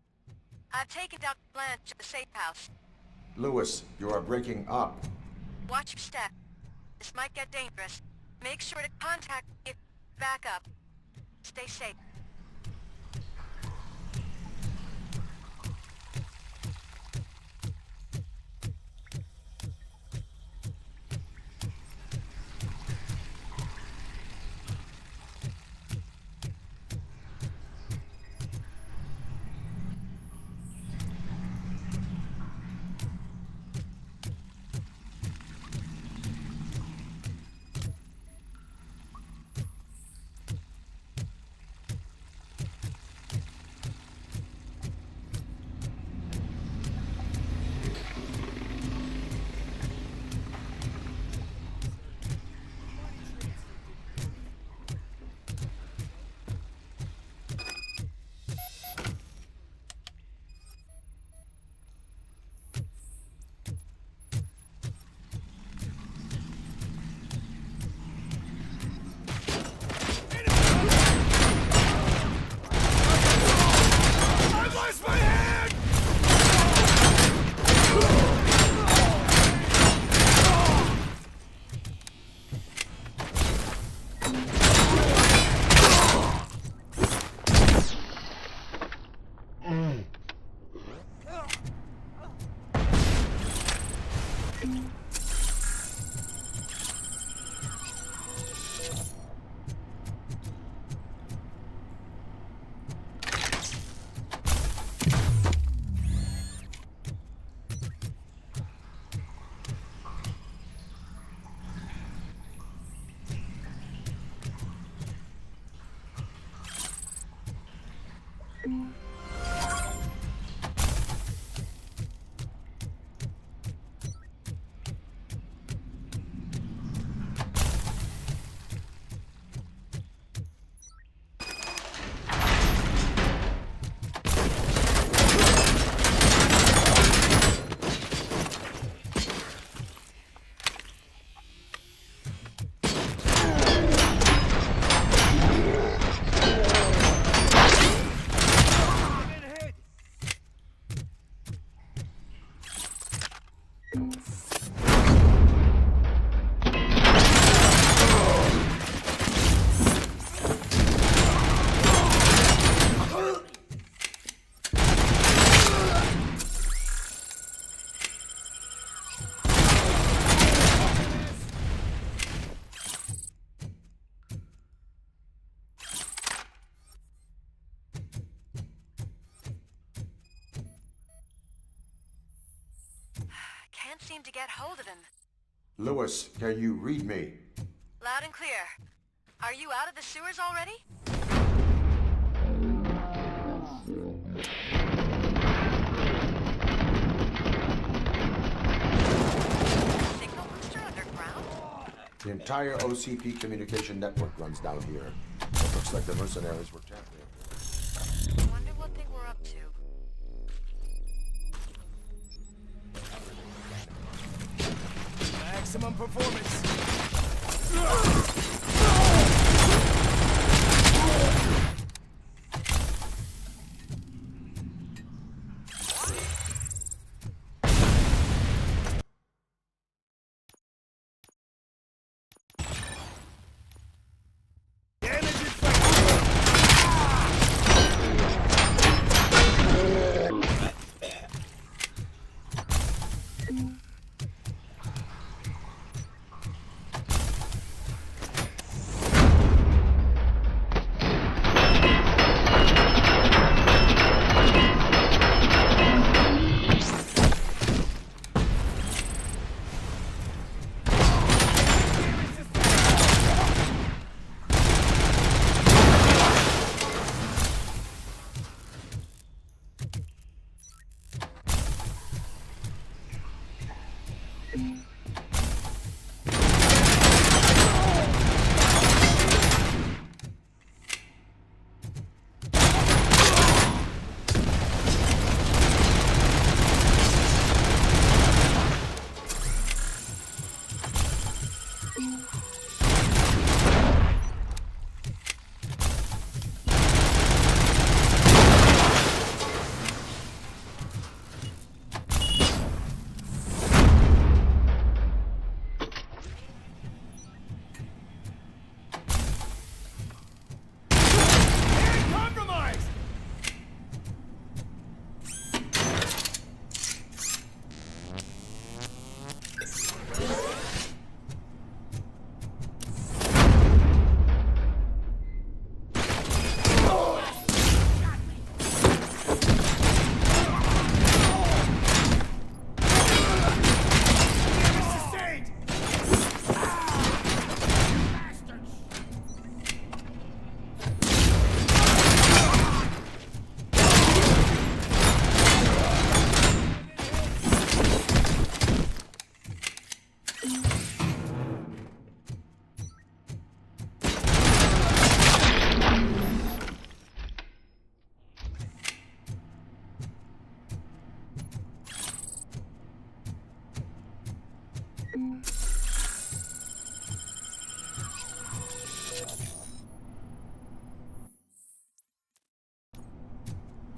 Speaker 13: I've taken Dr. Blanche to the safe house.
Speaker 8: Lewis, you are breaking up.
Speaker 13: Watch your step. This might get dangerous. Make sure to contact me if you back up. Stay safe. Can't seem to get hold of him.
Speaker 8: Lewis, can you read me?
Speaker 13: Loud and clear. Are you out of the sewers already?
Speaker 8: The entire OCP communication network runs down here. It looks like the mercenaries were tampering.
Speaker 13: Wonder what they were up to.
Speaker 5: Maximum performance.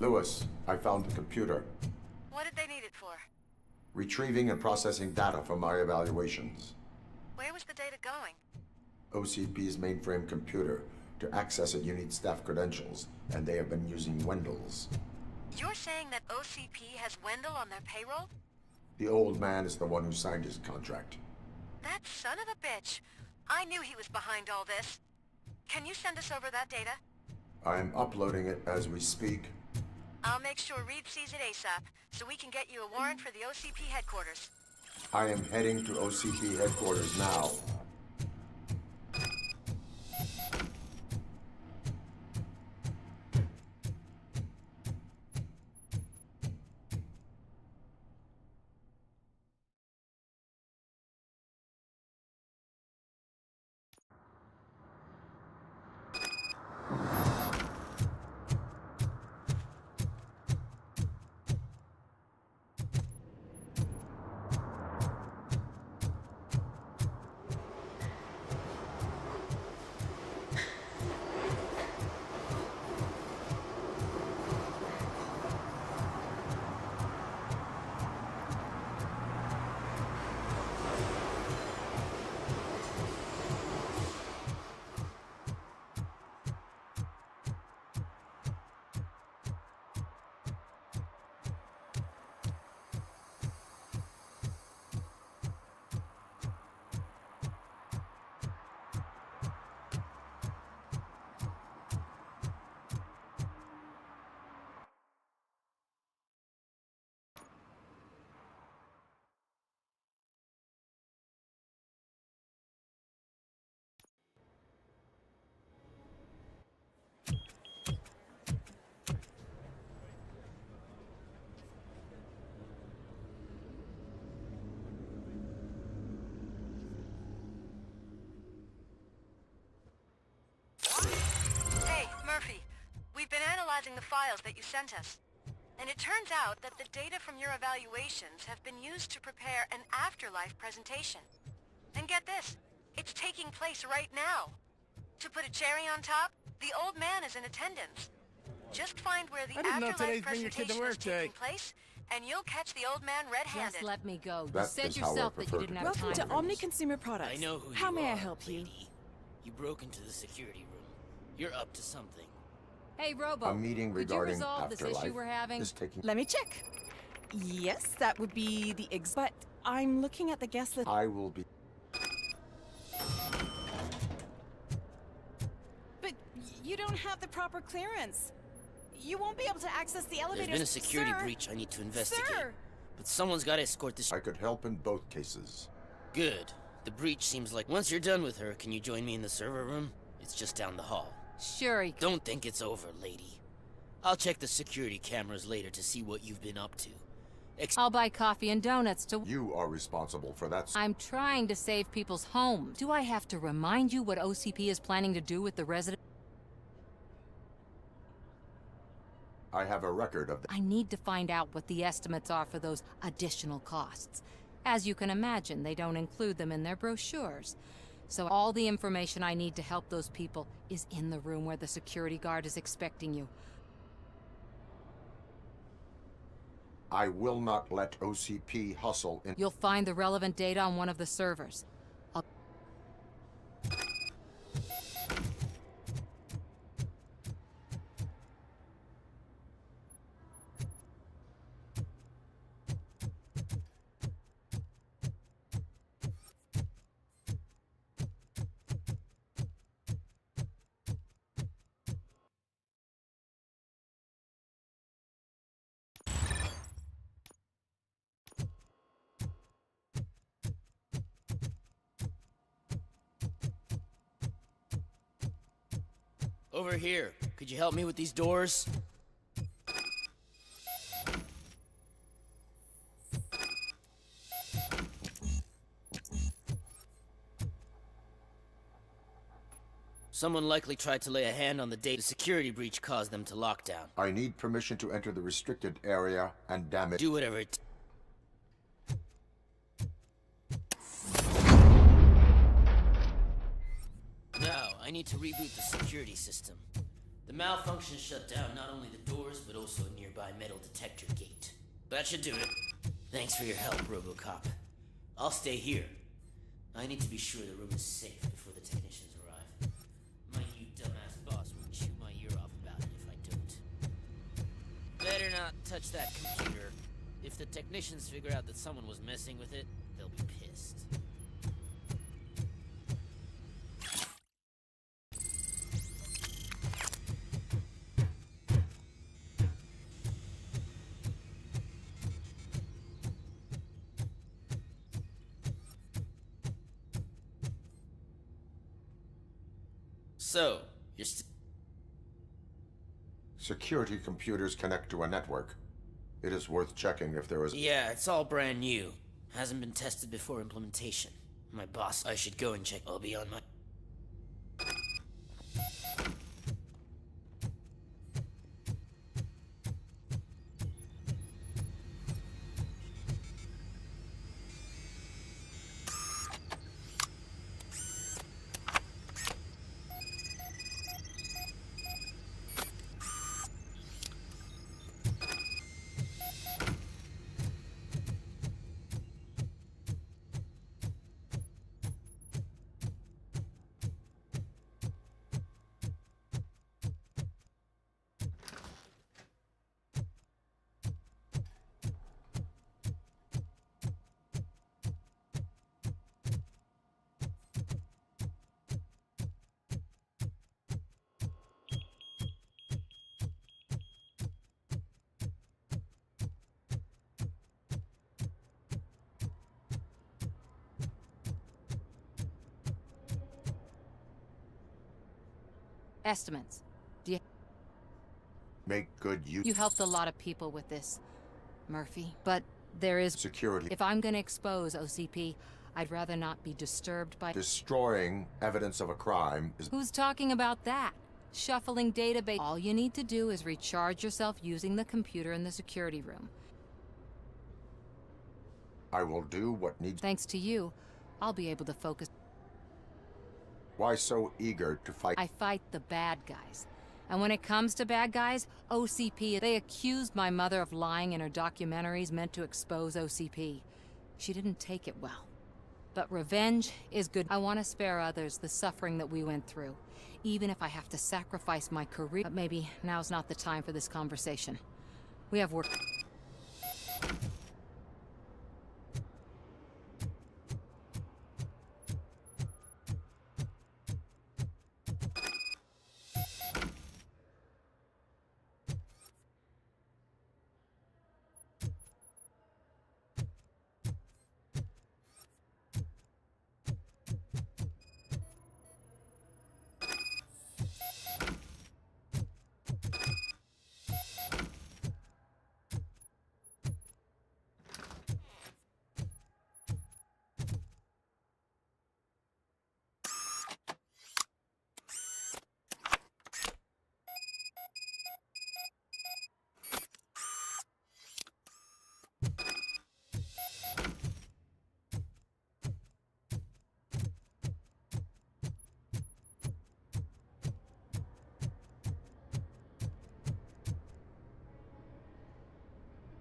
Speaker 8: Lewis, I found the computer.
Speaker 13: What did they need it for?
Speaker 8: Retrieving and processing data from my evaluations.
Speaker 13: Where was the data going?
Speaker 8: OCP's mainframe computer. To access it, you need staff credentials, and they have been using Wendell's.
Speaker 13: You're saying that OCP has Wendell on their payroll?
Speaker 8: The old man is the one who signed his contract.
Speaker 13: That son of a bitch. I knew he was behind all this. Can you send us over that data?
Speaker 8: I'm uploading it as we speak.
Speaker 13: I'll make sure Reed sees it ASAP, so we can get you a warrant for the OCP headquarters.
Speaker 8: I am heading to OCP headquarters now.
Speaker 13: We've been analyzing the files that you sent us, and it turns out that the data from your evaluations have been used to prepare an afterlife presentation. And get this, it's taking place right now. To put a cherry on top, the old man is in attendance. Just find where the
Speaker 9: I didn't know
Speaker 13: afterlife
Speaker 9: today's Bring Your Kid to
Speaker 13: presentation
Speaker 9: Work
Speaker 13: is taking
Speaker 9: Day.
Speaker 13: place, and you'll catch the old man red-handed.
Speaker 21: Just let me go. You
Speaker 8: That
Speaker 21: said
Speaker 8: is how I
Speaker 21: yourself that you
Speaker 8: prefer
Speaker 21: didn't
Speaker 8: to
Speaker 21: have
Speaker 7: Welcome
Speaker 21: time.
Speaker 7: to Omni Consumer Products.
Speaker 5: I know who
Speaker 7: How
Speaker 5: you
Speaker 7: may I
Speaker 5: are,
Speaker 7: help you?
Speaker 5: lady. You broke into the security room. You're up to something.
Speaker 21: Hey, Robo.
Speaker 8: A meeting
Speaker 21: could you
Speaker 8: regarding
Speaker 21: resolve this
Speaker 8: afterlife
Speaker 21: issue we're having?
Speaker 8: is taking...
Speaker 7: Let me check. Yes, that would be the but I'm looking at the guest list.
Speaker 8: I will be...
Speaker 7: But you don't have the proper clearance. You won't be able to access the elevator.
Speaker 5: There's been a security
Speaker 7: Sir!
Speaker 5: breach I need to investigate.
Speaker 7: Sir!
Speaker 5: But someone's got to escort this.
Speaker 8: I could help in both cases.
Speaker 5: Good. The breach seems like once you're done with her, can you join me in the server room? It's just down the hall.
Speaker 21: Sure he
Speaker 5: Don't think it's over, lady. I'll check the security cameras later to see what you've been up to.
Speaker 21: I'll buy coffee and donuts to...
Speaker 8: You are responsible for that.
Speaker 21: I'm trying to save people's homes. Do I have to remind you what OCP is planning to do with the resident?
Speaker 8: I have a record of...
Speaker 21: I need to find out what the estimates are for those additional costs. As you can imagine, they don't include them in their brochures. So all the information I need to help those people is in the room where the security guard is expecting you.
Speaker 8: I will not let OCP hustle in...
Speaker 21: You'll find the relevant data on one of the servers.
Speaker 5: Over here. Could you help me with these doors? Someone likely tried to lay a hand on the data. Security breach caused them to lock down.
Speaker 8: I need permission to enter the restricted area and damage...
Speaker 5: Do whatever it... Now, I need to reboot the security system. The malfunction shut down not only the doors, but also a nearby metal detector gate. That should do it. Thanks for your help, RoboCop. I'll stay here. I need to be sure the room is safe before the technicians arrive. My you dumbass boss will chew my ear off about it if I don't. Better not touch that computer. If the technicians figure out that someone was messing with it, they'll be pissed. So, you're
Speaker 8: Security computers connect to a network. It is worth checking if there is...
Speaker 5: Yeah, it's all brand new. Hasn't been tested before implementation. My boss, I should go and check. I'll be on my...
Speaker 21: Estimates. Do you...
Speaker 8: Make good use...
Speaker 21: You helped a lot of people with this, Murphy. But there is...
Speaker 8: Security.
Speaker 21: If I'm gonna expose OCP, I'd rather not be disturbed by...
Speaker 8: Destroying evidence of a crime is...
Speaker 21: Who's talking about that? Shuffling database. All you need to do is recharge yourself using the computer in the security room.
Speaker 8: I will do what needs...
Speaker 21: Thanks to you, I'll be able to focus.
Speaker 8: Why so eager to fight?
Speaker 21: I fight the bad guys. And when it comes to bad guys, OCP, they accused my mother of lying in her documentaries meant to expose OCP. She didn't take it well. But revenge is good. I want to spare others the suffering that we went through, even if I have to sacrifice my career. But maybe now's not the time for this conversation. We have work.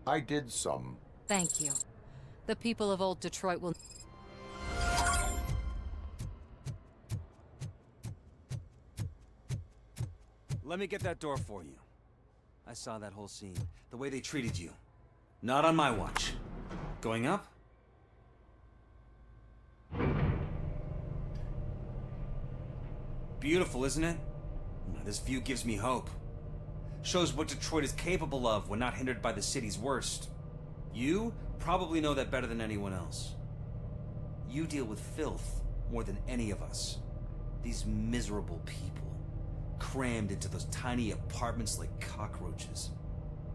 Speaker 8: I did some.
Speaker 21: Thank you. The people of old Detroit will...
Speaker 12: Let me get that door for you. I saw that whole scene. The way they treated you. Not on my watch. Going up? Beautiful, isn't it? This view gives me hope. Shows what Detroit is capable of when not hindered by the city's worst. You probably know that better than anyone else. You deal with filth more than any of us. These miserable people, crammed into those tiny apartments like cockroaches.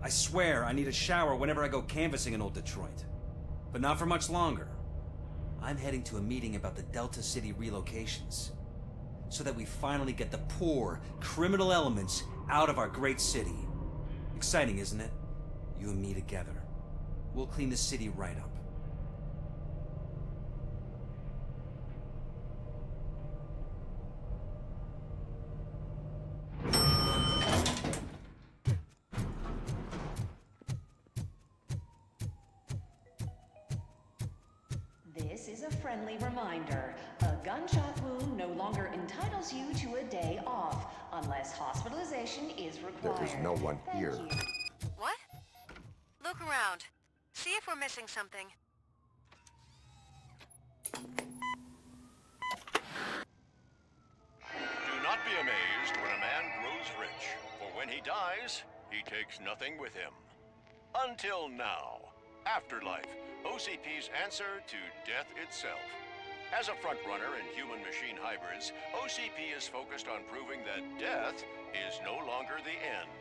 Speaker 12: I swear I need a shower whenever I go canvassing in old Detroit. But not for much longer. I'm heading to a meeting about the Delta City relocations, so that we finally get the poor, criminal elements out of our great city. Exciting, isn't it? You and me together. We'll clean the city right up.
Speaker 20: This is a friendly reminder. A gunshot wound no longer entitles you to a day off, unless hospitalization is required.
Speaker 8: There is no one here.
Speaker 13: What? Look around. See if we're missing something.
Speaker 22: Do not be amazed when a man grows rich, for when he dies, he takes nothing with him. Until now. Afterlife, OCP's answer to death itself. As a frontrunner in human-machine hybrids, OCP is focused on proving that death is no longer the end.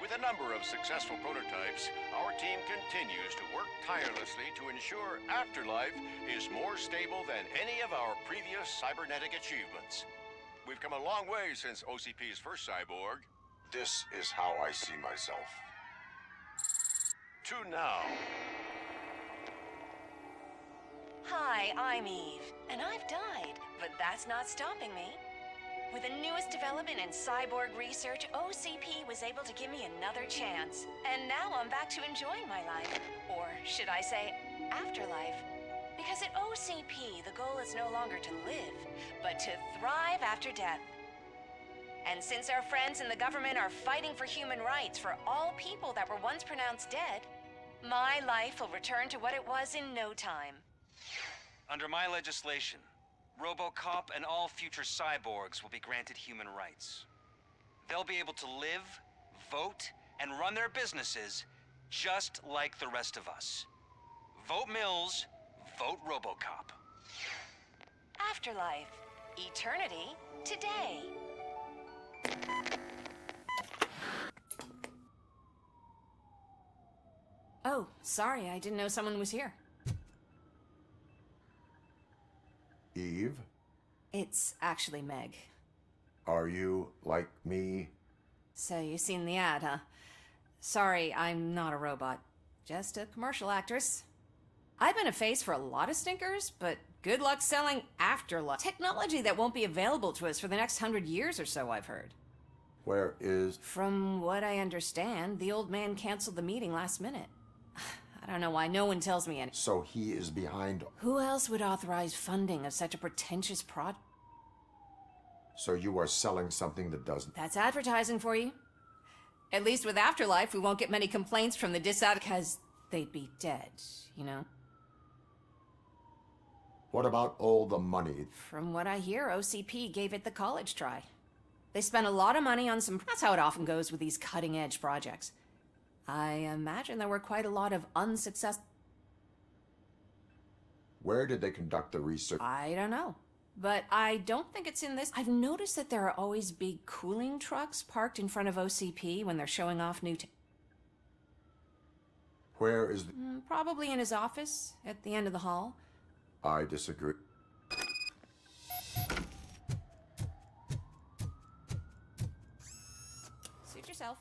Speaker 22: With a number of successful prototypes, our team continues to work tirelessly to ensure Afterlife is more stable than any of our previous cybernetic achievements. We've come a long way since OCP's first cyborg.
Speaker 8: This is how I see myself.
Speaker 22: To now.
Speaker 20: Hi, I'm Eve, and I've died, but that's not stopping me. With the newest development in cyborg research, OCP was able to give me another chance. And now I'm back to enjoying my life. Or should I say, afterlife. Because at OCP, the goal is no longer to live, but to thrive after death. And since our friends in the government are fighting for human rights for all people that were once pronounced dead, my life will return to what it was in no time.
Speaker 12: Under my legislation, RoboCop and all future cyborgs will be granted human rights. They'll be able to live, vote, and run their businesses just like the rest of us. Vote Mills, vote RoboCop.
Speaker 20: Afterlife. Eternity. Today. Oh, sorry, I didn't know someone was here.
Speaker 8: Eve?
Speaker 20: It's actually Meg.
Speaker 8: Are you like me?
Speaker 3: So you've seen the ad, huh? Sorry, I'm not a robot. Just a commercial actress. I've been a face for a lot of stinkers, but good luck selling afterlife. Technology that won't be available to us for the next 100 years or so, I've heard.
Speaker 8: Where is...
Speaker 3: From what I understand, the old man canceled the meeting last minute. I don't know why no one tells me any.
Speaker 8: So he is behind...
Speaker 3: Who else would authorize funding of such a pretentious project?
Speaker 8: So you are selling something that doesn't...
Speaker 3: That's advertising for you. At least with Afterlife, we won't get many complaints from the because they'd be dead, you know?
Speaker 8: What about all the money?
Speaker 3: From what I hear, OCP gave it the college try. They spent a lot of money on some... That's how it often goes with these cutting-edge projects. I imagine there were quite a lot of unsuccessful...
Speaker 8: Where did they conduct the research?
Speaker 3: I don't know. But I don't think it's in this. I've noticed that there are always big cooling trucks parked in front of OCP when they're showing off new...
Speaker 8: Where is the...
Speaker 3: Probably in his office, at the end of the hall.
Speaker 8: I disagree.
Speaker 3: Suit yourself.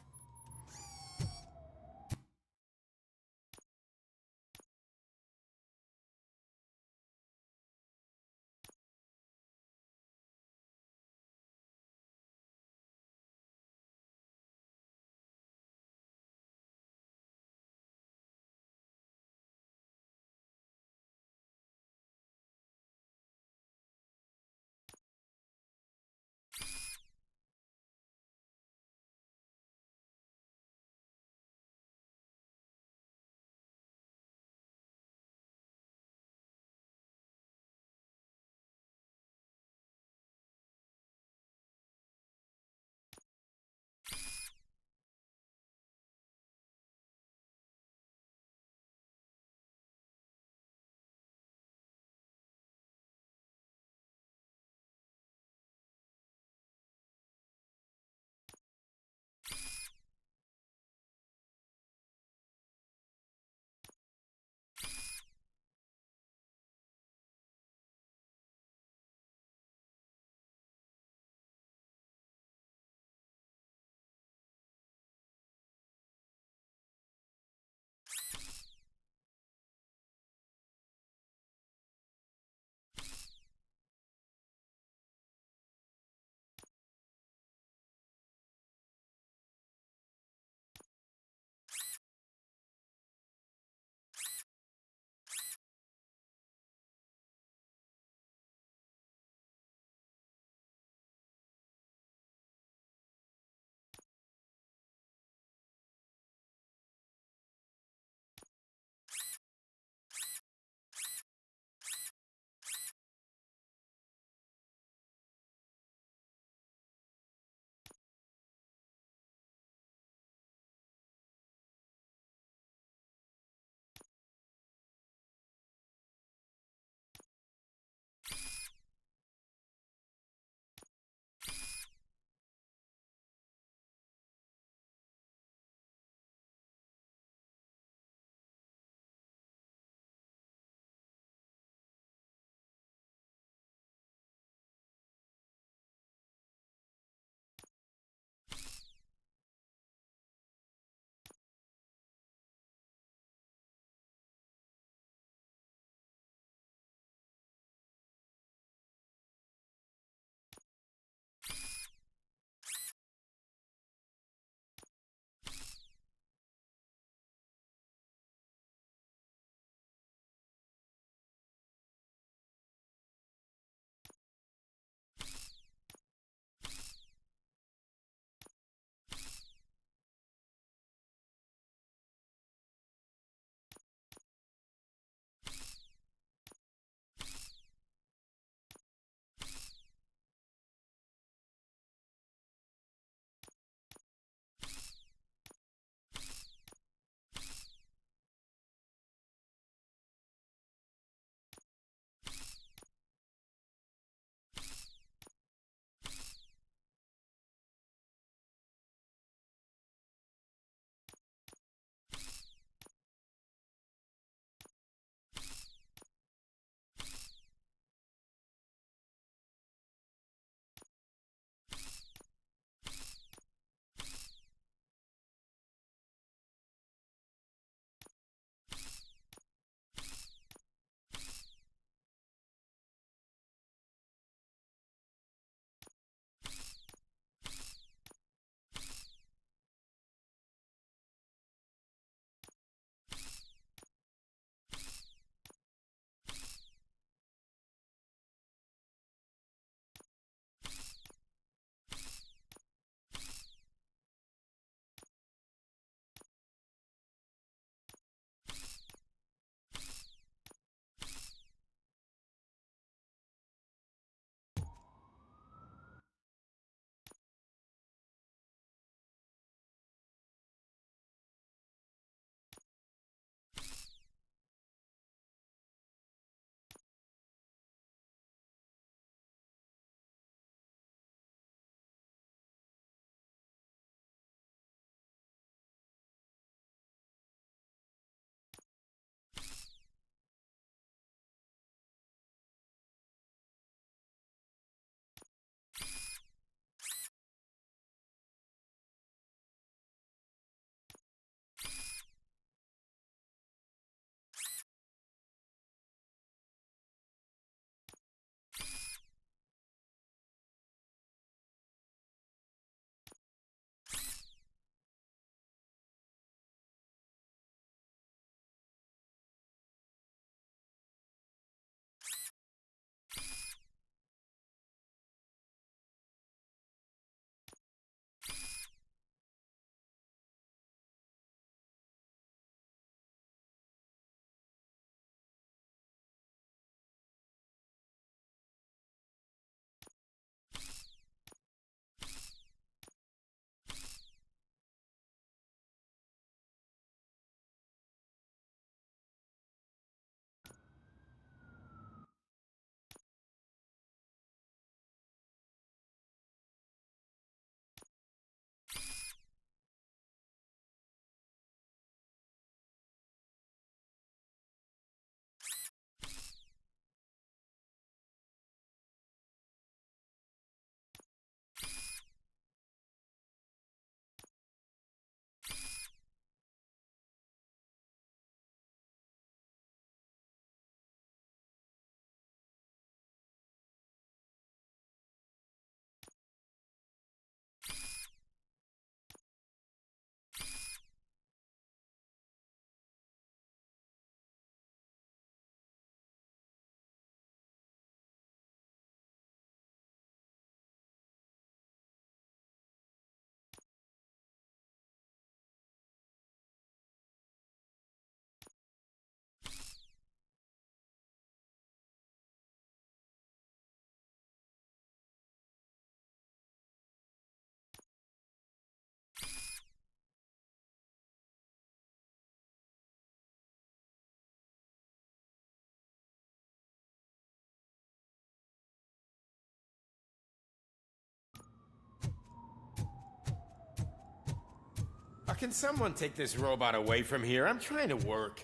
Speaker 10: Can someone take this robot away from here? I'm trying to work.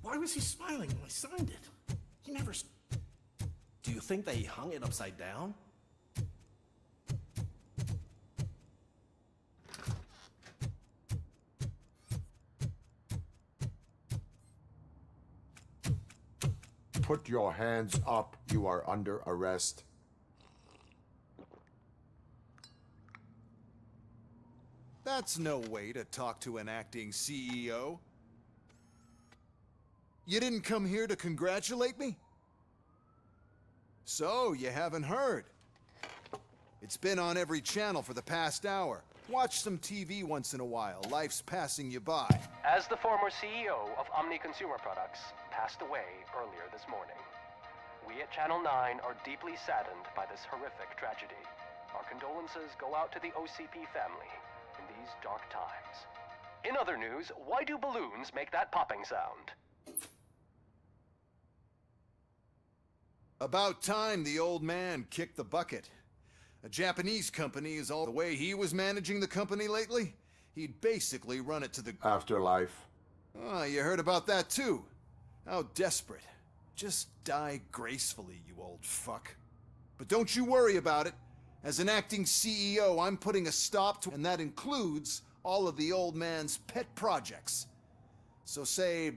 Speaker 9: Why was he smiling when I signed it? He never...
Speaker 14: Do you think they hung it upside down?
Speaker 8: Put your hands up. You are under arrest.
Speaker 23: That's no way to talk to an acting CEO. You didn't come here to congratulate me? So, you haven't heard. It's been on every channel for the past hour. Watch some TV once in a while. Life's passing you by.
Speaker 24: As the former CEO of Omni Consumer Products passed away earlier this morning, we at Channel 9 are deeply saddened by this horrific tragedy. Our condolences go out to the OCP family in these dark times. In other news, why do balloons make that popping sound?
Speaker 23: About time the old man kicked the bucket. A Japanese company is all the way he was managing the company lately. He'd basically run it to the
Speaker 8: afterlife.
Speaker 23: Oh, you heard about that too. How desperate. Just die gracefully, you old fuck. But don't you worry about it. As an acting CEO, I'm putting a stop to, and that includes all of the old man's pet projects. So say...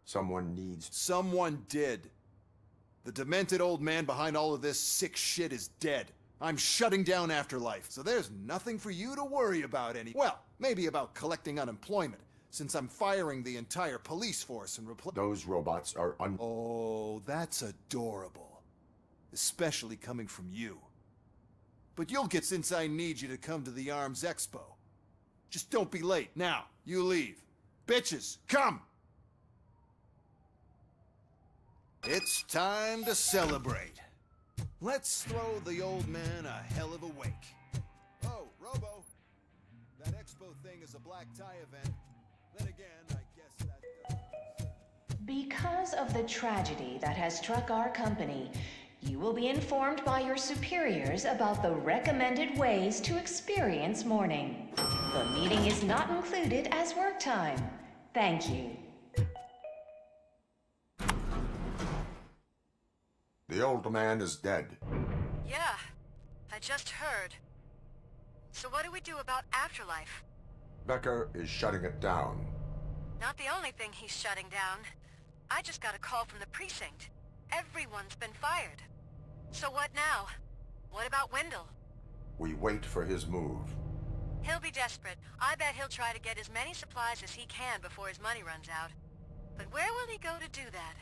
Speaker 8: Someone needs...
Speaker 23: Someone did. The demented old man behind all of this sick shit is dead. I'm shutting down Afterlife, so there's nothing for you to worry about any... Well, maybe about collecting unemployment, since I'm firing the entire police force and
Speaker 8: Those robots are
Speaker 23: Oh, that's adorable. Especially coming from you. But you'll get since I need you to come to the Arms Expo. Just don't be late. Now, you leave. Bitches, come! It's time to celebrate. Let's throw the old man a hell of a wake. Oh, Robo. That expo thing is a black tie event. Then again, I guess that...
Speaker 20: Because of the tragedy that has struck our company, you will be informed by your superiors about the recommended ways to experience mourning. The meeting is not included as work time. Thank you.
Speaker 8: The old man is dead.
Speaker 13: Yeah, I just heard. So what do we do about Afterlife?
Speaker 8: Becker is shutting it down.
Speaker 13: Not the only thing he's shutting down. I just got a call from the precinct. Everyone's been fired. So what now? What about Wendell?
Speaker 8: We wait for his move.
Speaker 13: He'll be desperate. I bet he'll try to get as many supplies as he can before his money runs out. But where will he go to do that?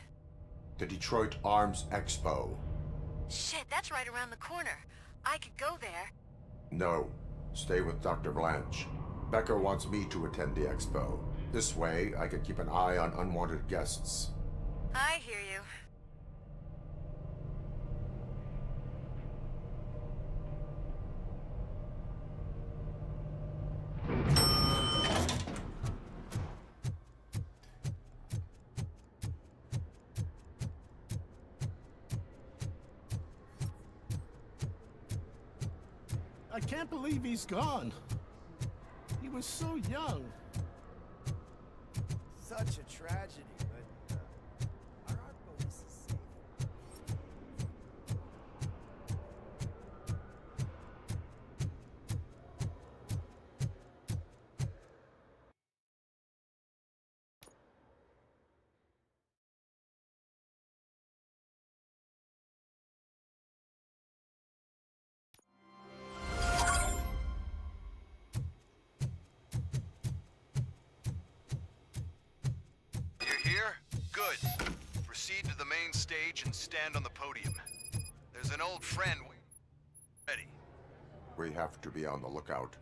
Speaker 8: The Detroit Arms Expo.
Speaker 13: Shit, that's right around the corner. I could go there.
Speaker 8: No, stay with Dr. Blanche. Becker wants me to attend the expo. This way, I can keep an eye on unwanted guests.
Speaker 13: I hear you.
Speaker 9: I can't believe he's gone. He was so young.
Speaker 19: Such a tragedy, but our police is safe.
Speaker 25: Here? Good. Proceed to the main stage and stand on the podium. There's an old friend ready.
Speaker 8: We have to be on the lookout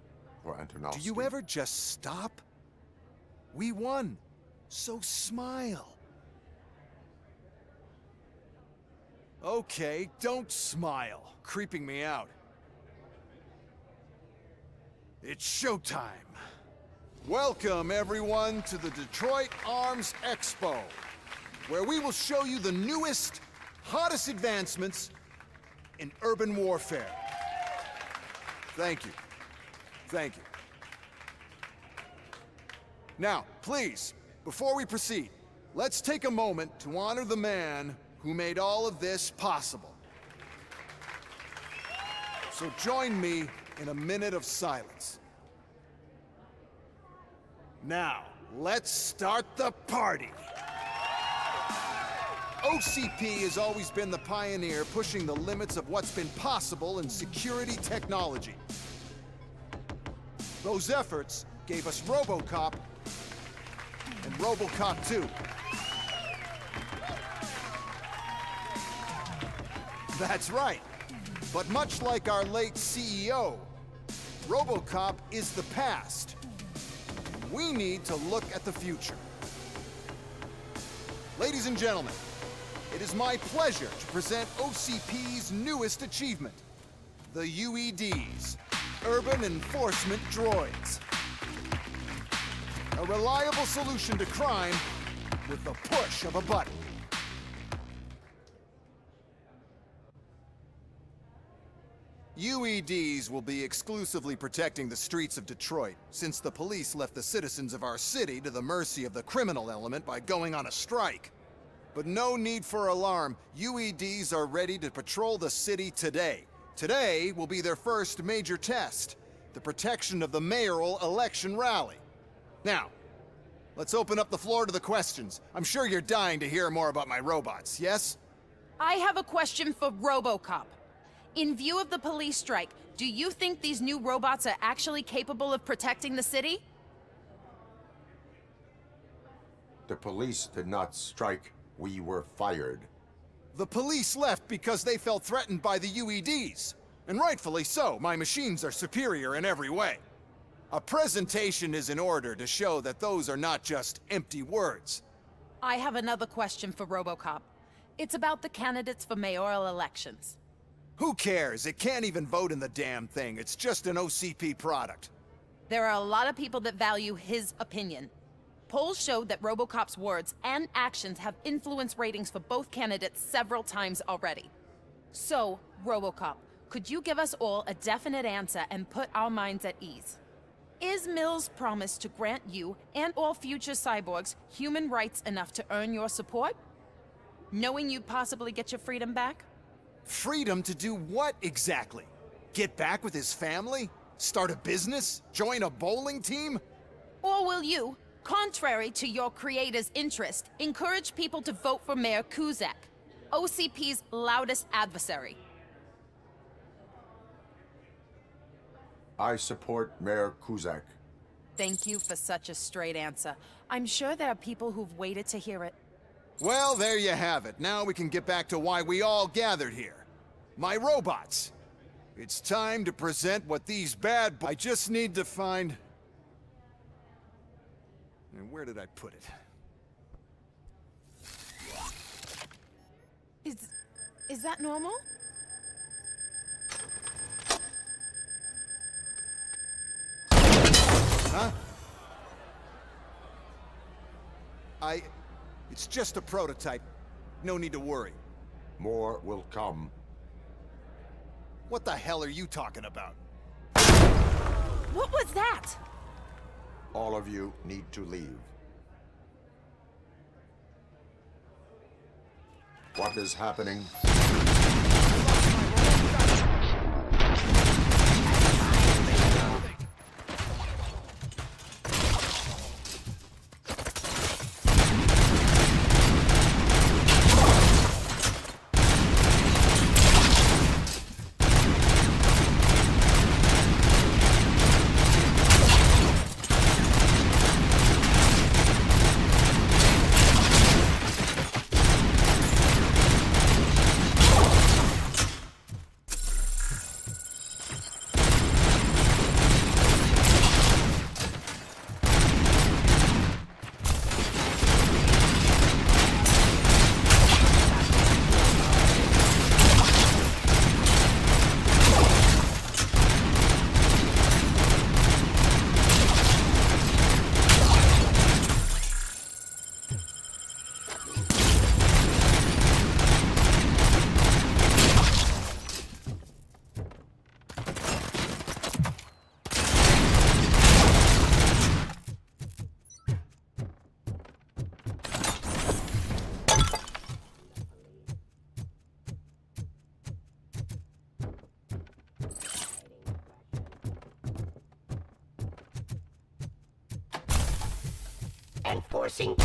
Speaker 8: for Antonovsky.
Speaker 23: Do you ever just stop? We won. So smile. Okay, don't smile. Creeping me out. It's showtime. Welcome, everyone, to the Detroit Arms Expo, where we will show you the newest, hottest advancements in urban warfare. Thank you. Thank you. Now, please, before we proceed, let's take a moment to honor the man who made all of this possible. So join me in a minute of silence. Now, let's start the party. OCP has always been the pioneer pushing the limits of what's been possible in security technology. Those efforts gave us RoboCop and RoboCop 2. That's right. But much like our late CEO, RoboCop is the past. We need to look at the future. Ladies and gentlemen, it is my pleasure to present OCP's newest achievement, the UEDs, Urban Enforcement Droids. A reliable solution to crime with the push of a button. UEDs will be exclusively protecting the streets of Detroit, since the police left the citizens of our city to the mercy of the criminal element by going on a strike. But no need for alarm. UEDs are ready to patrol the city today. Today will be their first major test, the protection of the mayoral election rally. Now, let's open up the floor to the questions. I'm sure you're dying to hear more about my robots, yes?
Speaker 1: I have a question for RoboCop. In view of the police strike, do you think these new robots are actually capable of protecting the city?
Speaker 8: The police did not strike. We were fired.
Speaker 23: The police left because they felt threatened by the UEDs. And rightfully so. My machines are superior in every way. A presentation is in order to show that those are not just empty words.
Speaker 1: I have another question for RoboCop. It's about the candidates for mayoral elections.
Speaker 23: Who cares? It can't even vote in the damn thing. It's just an OCP product.
Speaker 1: There are a lot of people that value his opinion. Polls showed that RoboCop's words and actions have influenced ratings for both candidates several times already. So, RoboCop, could you give us all a definite answer and put our minds at ease? Is Mills' promise to grant you and all future cyborgs human rights enough to earn your support? Knowing you'd possibly get your freedom back?
Speaker 23: Freedom to do what exactly? Get back with his family? Start a business? Join a bowling team?
Speaker 1: Or will you, contrary to your creator's interest, encourage people to vote for Mayor Kuzak, OCP's loudest adversary?
Speaker 8: I support Mayor Kuzak.
Speaker 1: Thank you for such a straight answer. I'm sure there are people who've waited to hear it.
Speaker 23: Well, there you have it. Now we can get back to why we all gathered here. My robots. It's time to present what these bad I just need to find... And where did I put it?
Speaker 1: Is that normal?
Speaker 23: Huh? It's just a prototype. No need to worry.
Speaker 8: More will come.
Speaker 23: What the hell are you talking about?
Speaker 1: What was that?
Speaker 8: All of you need to leave. What is happening?
Speaker 2: enforcing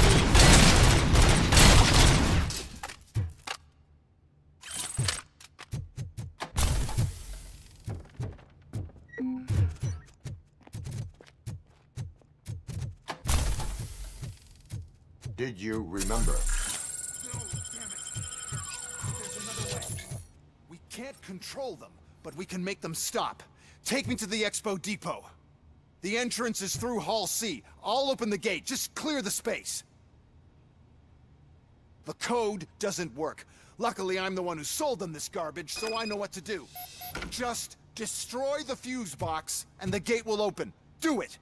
Speaker 8: Did you remember?
Speaker 23: No, damn it. There's another way. We can't control them, but we can make them stop. Take me to the Expo Depot. The entrance is through Hall C. I'll open the gate. Just clear the space. The code doesn't work. Luckily, I'm the one who sold them this garbage, so I know what to do. Just destroy the fuse box, and the gate will open. Do it!